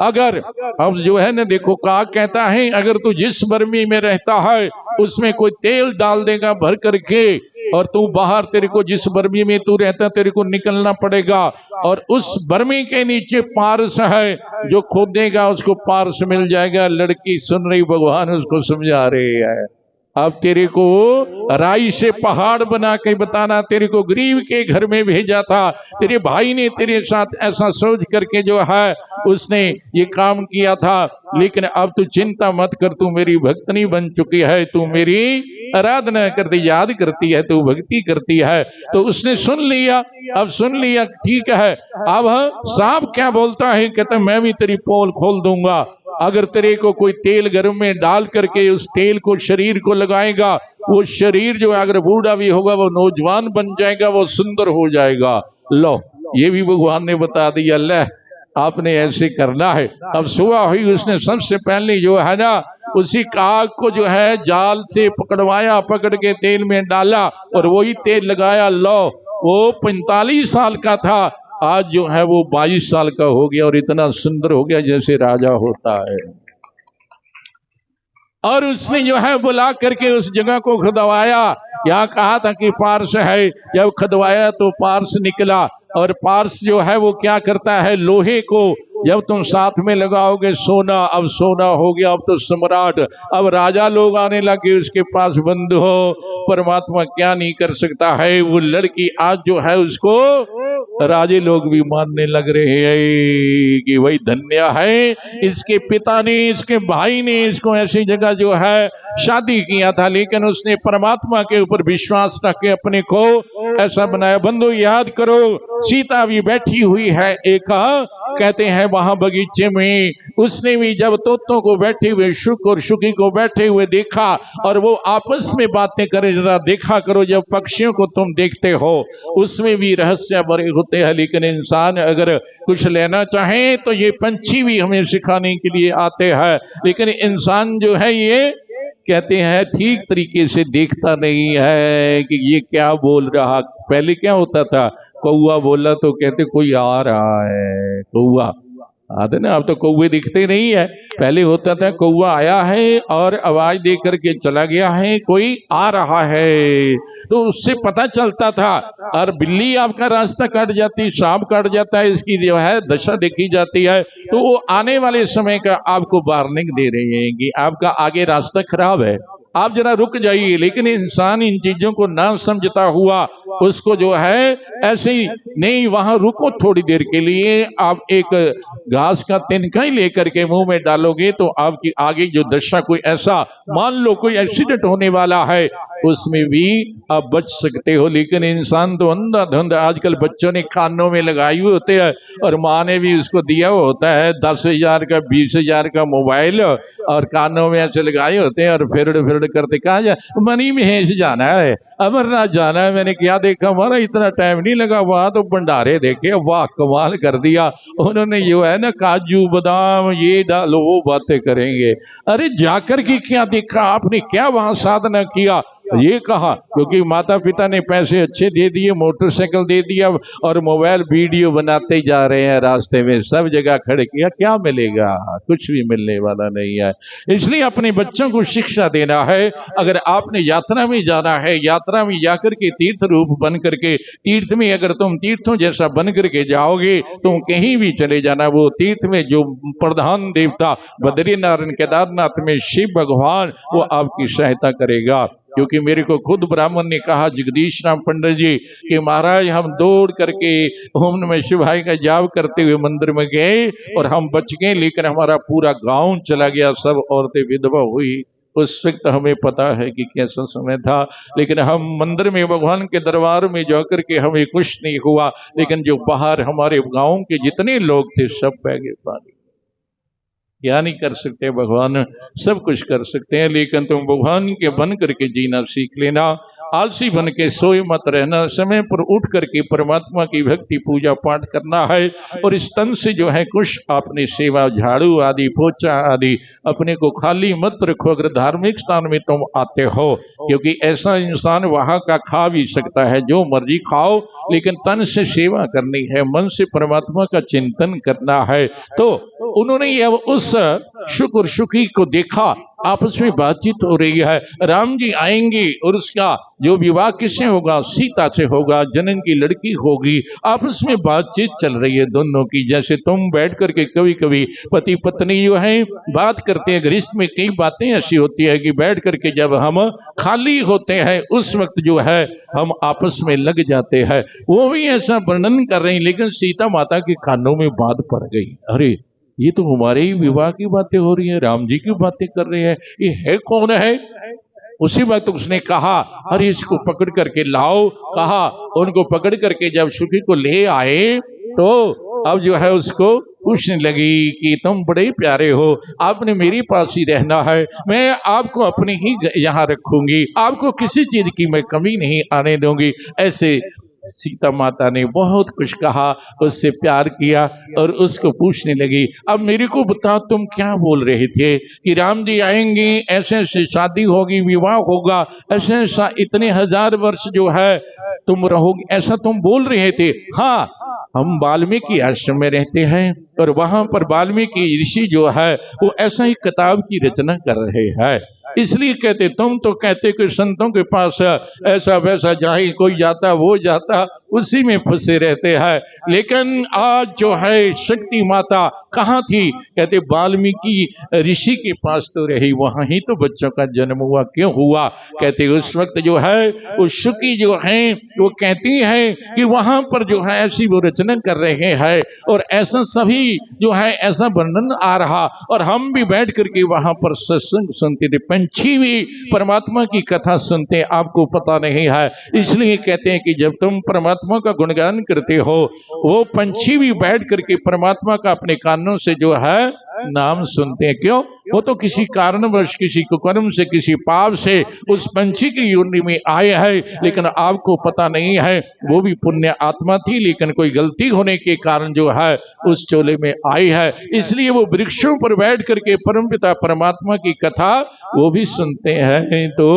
अगर, अब जो है ना देखो, काग कहता है अगर तू जिस बर्मी में रहता है उसमें कोई तेल डाल देगा भर करके, और तू बाहर, तेरे को जिस बर्मी में तू रहता तेरे को निकलना पड़ेगा, और उस बर्मी के नीचे पारस है, जो खोदेगा उसको पारस मिल जाएगा। लड़की सुन रही, भगवान उसको समझा रही है। अब तेरे को राई से पहाड़ बना के बताना, तेरे को गरीब के घर में भेजा था, तेरे भाई ने तेरे साथ ऐसा सोच करके जो है उसने ये काम किया था, लेकिन अब तू चिंता मत कर, तू मेरी भक्तनी बन चुकी है, तू मेरी आराधना करती, याद करती है, तू भक्ति करती है। तो उसने सुन लिया। अब सुन लिया, ठीक है। अब सांप क्या बोलता है, कहता मैं भी तेरी पोल खोल दूंगा, अगर तेरे को कोई तेल गर्म में डाल करके उस तेल को शरीर को लगाएगा, वो शरीर जो अगर बूढ़ा भी होगा वो नौजवान बन जाएगा, वो सुंदर हो जाएगा। लो, ये भी भगवान ने बता दिया, ले आपने ऐसे करना है। अब सुबह हुई, उसने सबसे पहले जो है ना उसी काग को जो है जाल से पकड़वाया, पकड़ के तेल में डाला और वही तेल लगाया। लो, वो 45 साल का था, आज जो है वो 22 साल का हो गया और इतना सुंदर हो गया जैसे राजा होता है। और उसने जो है बुला करके उस जगह को खुदवाया। यहाँ कहा था कि पार्स है, जब खुदवाया तो पार्स निकला। और पार्स जो है वो क्या करता है, लोहे को जब तुम साथ में लगाओगे सोना, अब सोना हो गया, अब तो सम्राट, अब राजा लोग आने लगे उसके पास। बंद हो, परमात्मा क्या नहीं कर सकता है। वो लड़की आज जो है उसको राजे लोग भी मानने लग रहे हैं कि वही धन्य है, इसके पिता ने, इसके भाई ने इसको ऐसी जगह जो है शादी किया था, लेकिन उसने परमात्मा के ऊपर विश्वास रख के अपने को ऐसा बनाया। बंधु याद करो, सीता भी बैठी हुई है एक, कहते हैं वहां बगीचे में, उसने भी जब तोतों को बैठे हुए, शुक और शुकी को बैठे हुए देखा और वो आपस में बातें करे, जरा देखा करो, जब पक्षियों को तुम देखते हो उसमें भी रहस्य बड़े होते हैं, लेकिन इंसान अगर कुछ लेना चाहे तो ये पंछी भी हमें सिखाने के लिए आते हैं, लेकिन इंसान जो है ये कहते हैं ठीक तरीके से देखता नहीं है कि ये क्या बोल रहा। पहले क्या होता था, कौवा बोला तो कहते कोई आ रहा है, कौवा आते ना, अब तो कौवे दिखते नहीं है। पहले होता था कौवा आया है और आवाज दे करके चला गया है, कोई आ रहा है, तो उससे पता चलता था। और बिल्ली आपका रास्ता काट जाती, सांप काट जाता है, इसकी जो है दशा देखी जाती है, तो वो आने वाले समय का आपको वार्निंग दे रहे हैं कि आपका आगे रास्ता खराब है, आप जरा रुक जाइए। लेकिन इंसान इन चीजों को ना समझता हुआ उसको जो है ऐसे ही नहीं, वहां रुको थोड़ी देर के लिए, आप एक घास का तिनका ही लेकर के मुंह में डालोगे तो आपकी आगे जो दशा, कोई ऐसा मान लो कोई एक्सीडेंट होने वाला है, उसमें भी आप बच सकते हो। लेकिन इंसान तो अंधाधुंध, आजकल बच्चों ने कानों में लगाए हुए होते हैं और माँ ने भी उसको दिया हुआ होता है 10,000 का 20,000 का मोबाइल, और कानों में ऐसे लगाए होते हैं और फिर करते, कहा जा मनी महेश जाना है, अमरनाथ जाना है। मैंने क्या देखा, हमारा इतना टाइम नहीं लगा, वहां तो भंडारे देखे, वाह कमाल कर दिया उन्होंने, जो है ना काजू बादाम ये डालो, वो बातें करेंगे। अरे जाकर के क्या देखा आपने, क्या वहां साधना किया, ये कहा, क्योंकि माता पिता ने पैसे अच्छे दे दिए, मोटरसाइकिल दे दिया और मोबाइल वीडियो बनाते जा रहे हैं, रास्ते में सब जगह खड़े किया, क्या मिलेगा, कुछ भी मिलने वाला नहीं है। इसलिए अपने बच्चों को शिक्षा देना है। अगर आपने यात्रा में जाना है, यात्रा में जाकर के तीर्थ रूप बन करके, तीर्थ में अगर तुम तीर्थों जैसा बन करके जाओगे, तुम कहीं भी चले जाना, वो तीर्थ में जो प्रधान देवता बद्रीनारायण केदारनाथ में शिव भगवान, वो आपकी सहायता करेगा। क्योंकि मेरे को खुद ब्राह्मण ने कहा, जगदीश राम पंडित जी, कि महाराज हम दौड़ करके ओम नमः शिवाय का जाप करते हुए मंदिर में गए और हम बच गए, लेकिन हमारा पूरा गांव चला गया, सब औरतें विधवा हुई। उस वक्त हमें पता है कि कैसा समय था, लेकिन हम मंदिर में भगवान के दरबार में जाकर के हमें कुछ नहीं हुआ, लेकिन जो बाहर हमारे गांव के जितने लोग थे सब बह गए पानी। क्या नहीं कर सकते भगवान, सब कुछ कर सकते हैं, लेकिन तुम भगवान के बन करके जीना सीख लेना। आलसी बन के सोए मत रहना, समय पर उठ करके परमात्मा की भक्ति पूजा पाठ करना है। और इस तन से जो है कुछ आपने सेवा झाड़ू आदि पोछा आदि अपने को खाली मत रखो अगर धार्मिक स्थान में तुम आते हो, क्योंकि ऐसा इंसान वहां का खा भी सकता है, जो मर्जी खाओ, लेकिन तन से सेवा करनी है, मन से परमात्मा का चिंतन करना है। तो उन्होंने अब उस शुक्र शुकी को देखा, आपस में बातचीत हो रही है, राम जी आएंगे और उसका जो विवाह किससे होगा, सीता से होगा, जनन की लड़की होगी। आपस में बातचीत चल रही है दोनों की, जैसे तुम बैठ करके कभी कभी पति पत्नी जो है बात करते हैं। गृहस्थ में कई बातें ऐसी होती है कि बैठ करके जब हम खाली होते हैं उस वक्त जो है हम आपस में लग जाते हैं। वो भी ऐसा वर्णन कर रहे हैं, लेकिन सीता माता के कानों में बात पड़ गई, अरे ये तो हमारे ही विवाह की बातें हो रही है, राम जी की बातें कर रहे हैं, ये है कौन है। उसी वक्त उसने कहा अरे इसको पकड़ करके लाओ, कहा उनको पकड़ करके जब सुखी को ले आए तो अब जो है उसको पूछने लगी कि तुम बड़े प्यारे हो, आपने मेरे पास ही रहना है, मैं आपको अपने ही यहाँ रखूंगी, आपको किसी चीज की मैं कमी नहीं आने दूंगी। ऐसे सीता माता ने बहुत कुछ कहा, उससे प्यार किया और उसको पूछने लगी अब मेरे को बताओ तुम क्या बोल रहे थे कि राम जी आएंगे, ऐसे ऐसे शादी होगी, विवाह होगा, ऐसे ऐसा इतने हजार वर्ष जो है तुम रहोगे, ऐसा तुम बोल रहे थे। हाँ, हम वाल्मीकि आश्रम में रहते हैं और वहां पर वाल्मीकि ऋषि जो है वो ऐसा ही किताब की रचना कर रहे हैं, इसलिए कहते, तुम तो कहते कि संतों के पास ऐसा वैसा जहाँ कोई जाता वो जाता, उसी में फंसे रहते हैं। लेकिन आज जो है शक्ति माता कहाँ थी, कहते वाल्मीकि ऋषि के पास तो रही, वहां ही तो बच्चों का जन्म हुआ। क्यों हुआ, कहते उस वक्त जो है वो शुकी जो है वो कहती है कि वहां पर जो है ऐसी वो रचना कर रहे हैं और ऐसा सभी जो है ऐसा वर्णन आ रहा, और हम भी बैठ करके वहां पर सत्संग सुनते थे, पंछी भी परमात्मा की कथा सुनते, आपको पता नहीं है। इसलिए कहते हैं कि जब तुम परमात्मा का गुणगान करते हो, वो पंछी भी बैठ करके परमात्मा का अपने कानों से जो है नाम सुनते हैं। क्यों, वो तो किसी कारणवश, किसी कुकर्म से, किसी पाप से उस पंछी की योनि में आए हैं, लेकिन आपको पता नहीं है वो भी पुण्य आत्मा थी, लेकिन कोई गलती होने के कारण जो है उस चोले में आई है। इसलिए वो वृक्षों पर बैठ करके परमपिता परमात्मा की कथा वो भी सुनते हैं। तो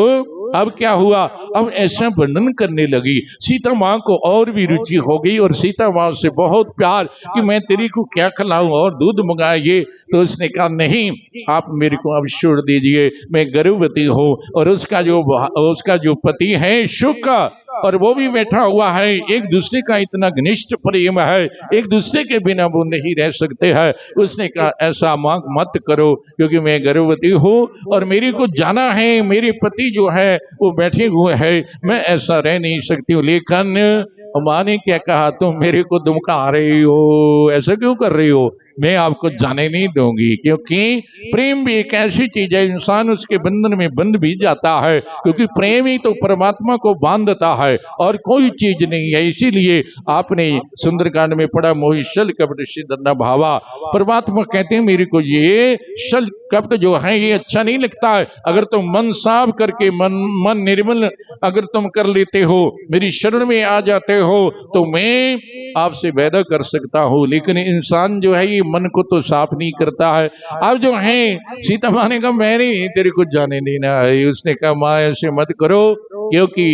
अब क्या हुआ, अब ऐसा वर्णन करने लगी, सीता माँ को और भी रुचि हो गई और सीता माँ से बहुत प्यार कि मैं तेरी को क्या खिलाऊं और दूध मंगाइए। तो उसने कहा नहीं, आप मेरे को अब छोड़ दीजिए, मैं गर्भवती हूँ और उसका जो पति है शुक, और वो भी बैठा हुआ है, एक दूसरे का इतना घनिष्ठ प्रेम है, एक दूसरे के बिना वो नहीं रह सकते हैं। उसने कहा ऐसा मांग मत करो, क्योंकि मैं गर्भवती हूँ और मेरे को जाना है, मेरे पति जो है वो बैठे हुए हैं, मैं ऐसा रह नहीं सकती हूँ। लेकिन माँ ने क्या कहा, तुम मेरे को धमका रही हो, ऐसा क्यों कर रही हो, मैं आपको जाने नहीं दूंगी। क्योंकि प्रेम भी एक ऐसी चीज है, इंसान उसके बंधन में बंध भी जाता है, क्योंकि प्रेम ही तो परमात्मा को बांधता है और कोई चीज नहीं है। इसीलिए आपने सुंदरकांड में पढ़ा, मोहि छल कपट सिद्ध न भावा, परमात्मा कहते हैं मेरे को ये छल कपट जो है ये अच्छा नहीं लगता है। अगर तुम मन साफ करके मन निर्मल अगर तुम कर लेते हो, मेरी शरण में आ जाते हो, तो मैं आपसे वादा कर सकता हूँ। लेकिन इंसान जो है ये मन को तो साफ नहीं करता है। अब जो है सीता माँ ने कहा मैंने तेरे को जाने देना है। उसने कहा माँ ऐसे मत करो, क्योंकि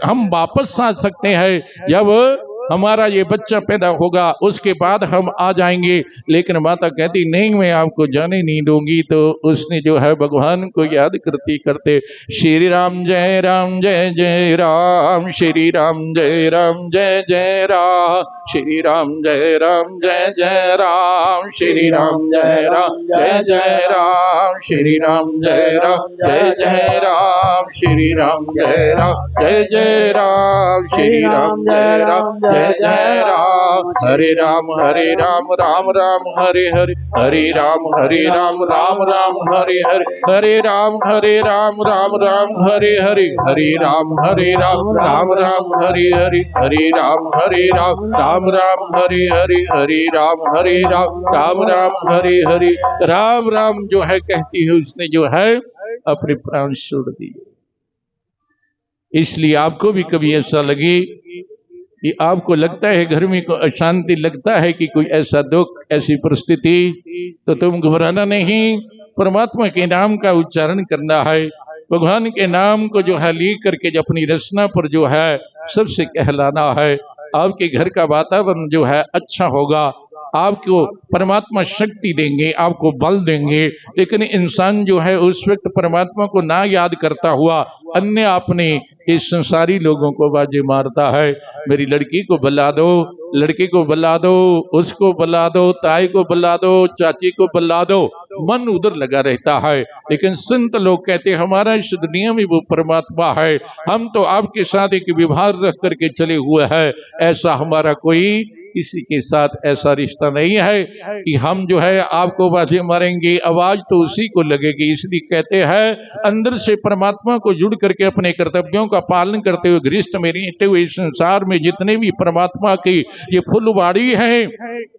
हम वापस आ सकते हैं, जब हमारा ये बच्चा पैदा होगा उसके बाद हम आ जाएंगे। लेकिन माता कहती नहीं, मैं आपको जाने नहीं दूंगी। तो उसने जो है भगवान को याद करते करते श्री राम जय जय राम, श्री राम जय जय राम, श्री राम जय जय राम, श्री राम जय जय राम, श्री राम जय जय राम, श्री राम जय जय राम, श्री राम जय जय राम, हरे राम राम राम हरे हरे, हरे राम राम राम हरे हरे, हरे राम राम राम हरे हरे, हरे राम राम राम हरे हरे, हरे राम राम राम हरे हरे, हरे राम राम राम हरे हरे। राम राम जो है कहती है उसने जो है अपने प्राण छोड़ दिए। इसलिए आपको भी कभी ऐसा लगे कि आपको लगता है घर में को अशांति, लगता है कि कोई ऐसा दुख, ऐसी परिस्थिति, तो तुम घबराना नहीं, परमात्मा के नाम का उच्चारण करना है। भगवान के नाम को जो है ले करके जो अपनी रचना पर जो है सबसे कहलाना है। आपके घर का वातावरण जो है अच्छा होगा, आपको परमात्मा शक्ति देंगे, आपको बल देंगे। लेकिन इंसान जो है उस वक्त परमात्मा को ना याद करता हुआ अन्य अपने इस संसारी लोगों को बाजे मारता है। मेरी लड़की को बुला दो, लड़के को बुला दो, उसको बुला दो, ताई को बुला दो, चाची को बुला दो, मन उधर लगा रहता है। लेकिन संत लोग कहते हमारा इस दुनिया में वो परमात्मा है, हम तो आपके साथ एक व्यवहार रख करके चले हुए हैं, ऐसा हमारा कोई किसी के साथ ऐसा रिश्ता नहीं है कि हम जो है आपको बाजे मारेंगे, आवाज तो उसी को लगेगी। इसलिए कहते हैं अंदर से परमात्मा को जुड़ करके अपने कर्तव्यों का पालन करते हुए गृहस्थ में रहते हुए संसार में जितने भी परमात्मा की ये फुलवाड़ी है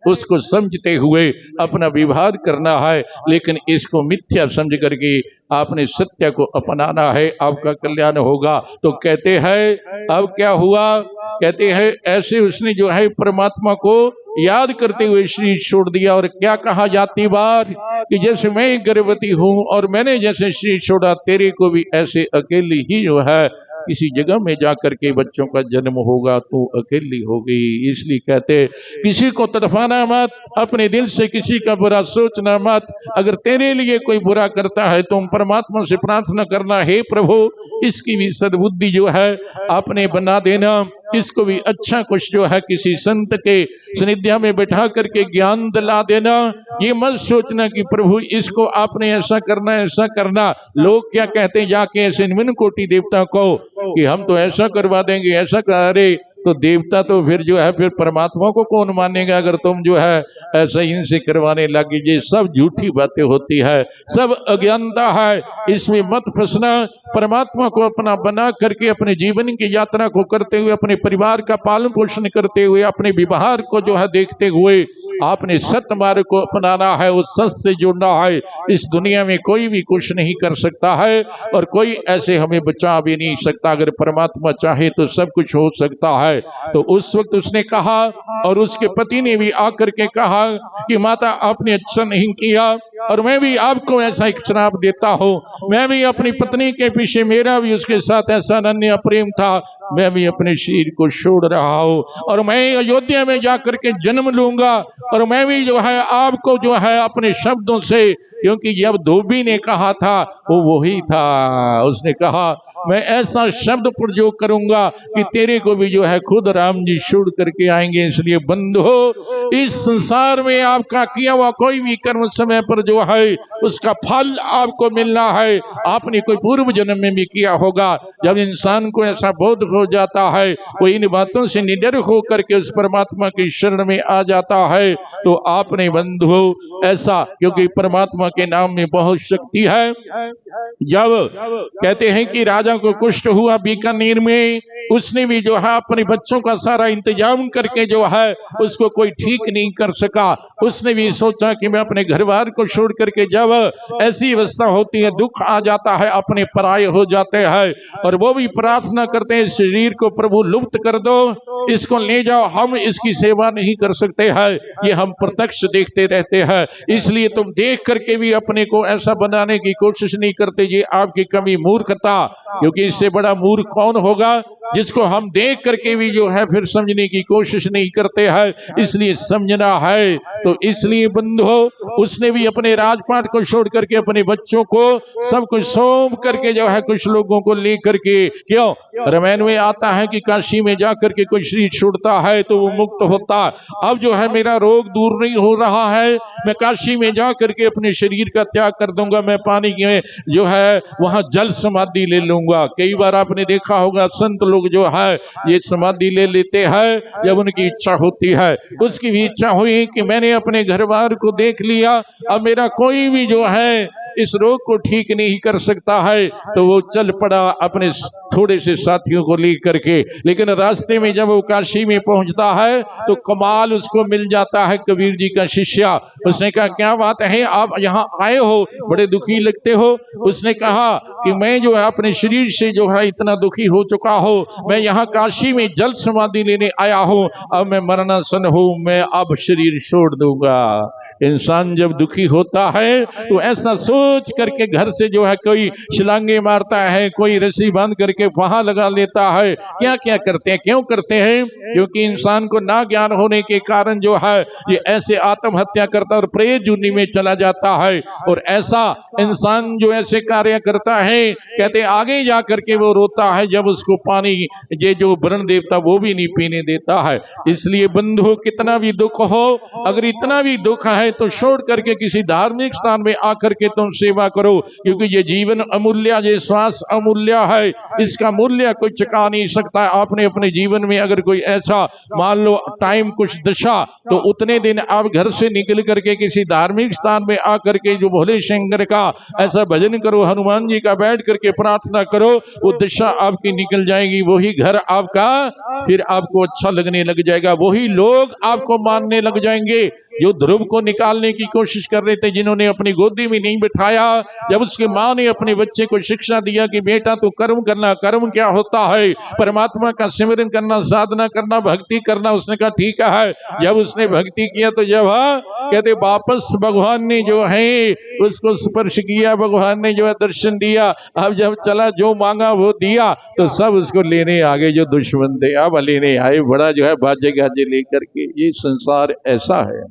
उसको समझते हुए अपना व्यवहार करना है। लेकिन इसको मिथ्या समझ करके आपने सत्य को अपनाना है, आपका कल्याण होगा। तो कहते हैं अब क्या हुआ, कहते हैं ऐसे उसने जो है परमात्मा को याद करते हुए शरीर छोड़ दिया। और क्या कहा जाती बात कि जैसे मैं गर्भवती हूं और मैंने जैसे शरीर छोड़ा, तेरे को भी ऐसे अकेली ही जो है किसी जगह में जाकर के बच्चों का जन्म होगा, तो अकेली होगी। इसलिए कहते किसी को तड़पाना मत, अपने दिल से किसी का बुरा सोचना मत। अगर तेरे लिए कोई बुरा करता है तुम परमात्मा से प्रार्थना करना, हे प्रभु इसकी भी सद्बुद्धि जो है आपने बना देना, इसको भी अच्छा कुछ जो है किसी संत के सानिध्य में बैठा करके ज्ञान दिला देना। ये मत सोचना कि प्रभु इसको आपने ऐसा करना ऐसा करना। लोग क्या कहते हैं जाके ऐसे निम्न कोटि देवता को कि हम तो ऐसा करवा देंगे, ऐसा करा रहे, तो देवता तो फिर जो है फिर परमात्मा को कौन मानेगा अगर तुम जो है ऐसा इनसे करवाने लगी। ये सब झूठी बातें होती है, सब अज्ञानता है, इसमें मत फंसना। परमात्मा को अपना बना करके अपने जीवन की यात्रा को करते हुए, अपने परिवार का पालन पोषण करते हुए, अपने व्यवहार को जो है देखते हुए आपने सत्य मार्ग को अपनाना है, उस सत्य से जुड़ना है। इस दुनिया में कोई भी कुछ नहीं कर सकता है और कोई ऐसे हमें बचा भी नहीं सकता। अगर परमात्मा चाहे तो सब कुछ हो सकता है। तो उस वक्त उसने कहा और उसके पति ने भी आकर के कहा कि माता आपने अच्छा नहीं किया और मैं भी आपको ऐसा एक श्राप देता हूँ। मैं भी अपनी पत्नी के पीछे, मेरा भी उसके साथ ऐसा अनन्य प्रेम था, मैं भी अपने शरीर को छोड़ रहा हूँ और मैं अयोध्या में जाकर के जन्म लूंगा और मैं भी जो है आपको जो है अपने शब्दों से, क्योंकि जब धोबी ने कहा था वो वही था, उसने कहा मैं ऐसा शब्द प्रयोग करूंगा कि तेरे को भी जो है खुद राम जी छोड़ करके आएंगे। इसलिए बंधु इस संसार में आपका किया हुआ कोई भी कर्म समय पर जो है उसका फल आपको मिलना है। आपने कोई पूर्व जन्म में भी किया होगा। जब इंसान को ऐसा बोध हो जाता है, वो इन बातों से निडर होकर के उस परमात्मा की शरण में आ जाता है, तो आपने बंधु ऐसा, क्योंकि परमात्मा के नाम में बहुत शक्ति है। जब कहते हैं कि राजा को कुष्ठ हुआ बीकानेर में, उसने भी जो है अपने बच्चों का सारा इंतजाम करके जो है उसको कोई ठीक नहीं कर सका। उसने भी सोचा कि मैं अपने घर बार को छोड़ करके, जब ऐसी अवस्था होती है, दुख आ जाता है, अपने पराये हो जाते हैं और वो भी प्रार्थना करते हैं शरीर को प्रभु लुप्त कर दो, इसको ले जाओ, हम इसकी सेवा नहीं कर सकते हैं, ये हम प्रत्यक्ष देखते रहते हैं। इसलिए तुम देख करके भी अपने को ऐसा बनाने की कोशिश नहीं करते। ये आपकी कमी, मूर्खता, क्योंकि इससे बड़ा मूर्ख कौन होगा जिसको हम देख करके भी जो है फिर समझने की कोशिश नहीं करते हैं। इसलिए समझना है तो इसलिए बंधुओं उसने भी अपने राजपाट को छोड़ करके अपने बच्चों को सब कुछ सौंप करके जो है कुछ लोगों को लेकर के, क्यों रामायण में आता है कि काशी में जाकर के कोई शरीर छोड़ता है तो वो मुक्त होता। अब जो है मेरा रोग दूर नहीं हो रहा है, मैं काशी में जाकर के अपने शरीर का त्याग कर दूंगा, मैं पानी में जो है वहां जल समाधि ले लूंगा। कई बार आपने देखा होगा संत लोग जो है ये समाधि ले लेते हैं जब उनकी इच्छा होती है। उसकी भी इच्छा हुई कि मैंने अपने घर बार को देख लिया, अब मेरा कोई भी जो है इस रोग को ठीक नहीं कर सकता है, तो वो चल पड़ा अपने थोड़े से साथियों को लेकर के। लेकिन रास्ते में जब वो काशी में पहुंचता है तो कमाल उसको मिल जाता है कबीर जी का शिष्य। उसने कहा क्या बात है, आप यहाँ आए हो, बड़े दुखी लगते हो। उसने कहा कि मैं जो है अपने शरीर से जो है इतना दुखी हो चुका हूँ, मैं यहाँ काशी में जल समाधि लेने आया हूँ, अब मैं मरणासन हूँ, मैं अब शरीर छोड़ दूंगा। इंसान जब दुखी होता है तो ऐसा सोच करके घर से जो है कोई छलांगे मारता है, कोई रस्सी बांध करके वहां लगा लेता है। क्या क्या करते हैं, क्यों करते हैं? क्योंकि इंसान को ना ज्ञान होने के कारण जो है ये ऐसे आत्महत्या करता और प्रेत जूनी में चला जाता है। और ऐसा इंसान जो ऐसे कार्य करता है, कहते आगे जा करके वो रोता है जब उसको पानी ये जो वरुण देवता वो भी नहीं पीने देता है। इसलिए बंधु कितना भी दुख हो, अगर इतना भी दुख है तो छोड़ करके किसी धार्मिक स्थान में आकर के तुम सेवा करो, क्योंकि ये जीवन अमूल्य, ये श्वास अमूल्य है, इसका मूल्य कोई चुका नहीं सकता। आपने अपने जीवन में अगर कोई ऐसा मान लो टाइम कुछ दशा, तो उतने दिन आप घर से निकल करके किसी धार्मिक स्थान में आकर के जो भोले शंकर का ऐसा भजन करो, हनुमान जी का बैठ करके प्रार्थना करो, वो दशा आपकी निकल जाएगी। वही घर आपका फिर आपको अच्छा लगने लग जाएगा, वही लोग आपको मानने लग जाएंगे। जो ध्रुव को निकालने की कोशिश कर रहे थे, जिन्होंने अपनी गोदी में नहीं बिठाया, जब उसकी मां ने अपने बच्चे को शिक्षा दिया कि बेटा तू कर्म करना, कर्म क्या होता है, परमात्मा का सिमरन करना, साधना करना, भक्ति करना, उसने कहा ठीक है। जब उसने भक्ति किया तो जब कहते वापस भगवान ने जो है उसको स्पर्श किया, भगवान ने जो है दर्शन दिया। अब जब चला जो मांगा वो दिया, तो सब उसको लेने आ गए, जो दुश्मन थे अब लेने आए, बड़ा जो है बाजे गाजे लेकर के। ये संसार ऐसा है,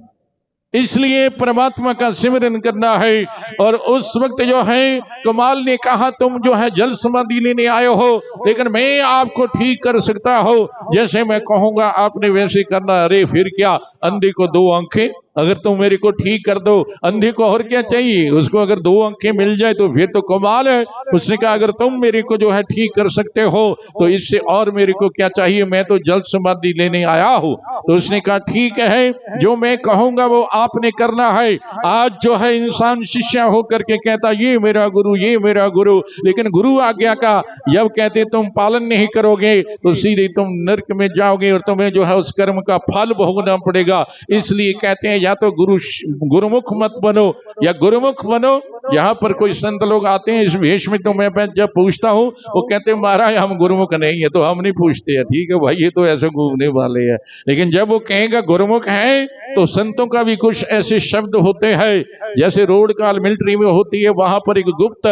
इसलिए परमात्मा का सिमरन करना है। और उस वक्त जो है कमाल ने कहा तुम जो है जल समाधि लेने आए हो, लेकिन मैं आपको ठीक कर सकता हूं, जैसे मैं कहूंगा आपने वैसे करना। अरे फिर क्या, अंधे को दो आंखें, अगर तुम मेरे को ठीक कर दो, अंधे को और क्या चाहिए, उसको अगर दो आंखें मिल जाए तो फिर तो कमाल है। उसने कहा अगर तुम मेरे को जो है ठीक कर सकते हो तो इससे और मेरे को क्या चाहिए, मैं तो जल समाधि लेने आया हूं। तो उसने कहा ठीक है, जो मैं कहूंगा वो आपने करना है। आज जो है इंसान शिष्य होकर के कहता ये मेरा गुरु, ये मेरा गुरु, लेकिन गुरु आज्ञा का जब कहते तुम पालन नहीं करोगे तो सीधे तुम नरक में जाओगे और तुम्हें जो है उस कर्म का फल भोगना पड़ेगा। इसलिए कहते हैं या तो गुरुमुख मत बनो या गुरुमुख बनो। यहाँ पर कोई संत लोग आते हैं इस वेश में, तो मैं जब पूछता हूँ वो कहते हैं महाराज हम गुरुमुख नहीं है, तो हम नहीं पूछते हैं। ठीक है भाई, ये तो ऐसे घूमने वाले हैं। लेकिन जब वो कहेगा गुरुमुख है तो संतों का भी कुछ ऐसे शब्द होते हैं, जैसे रोड काल मिलिट्री में होती है, वहां पर एक गुप्त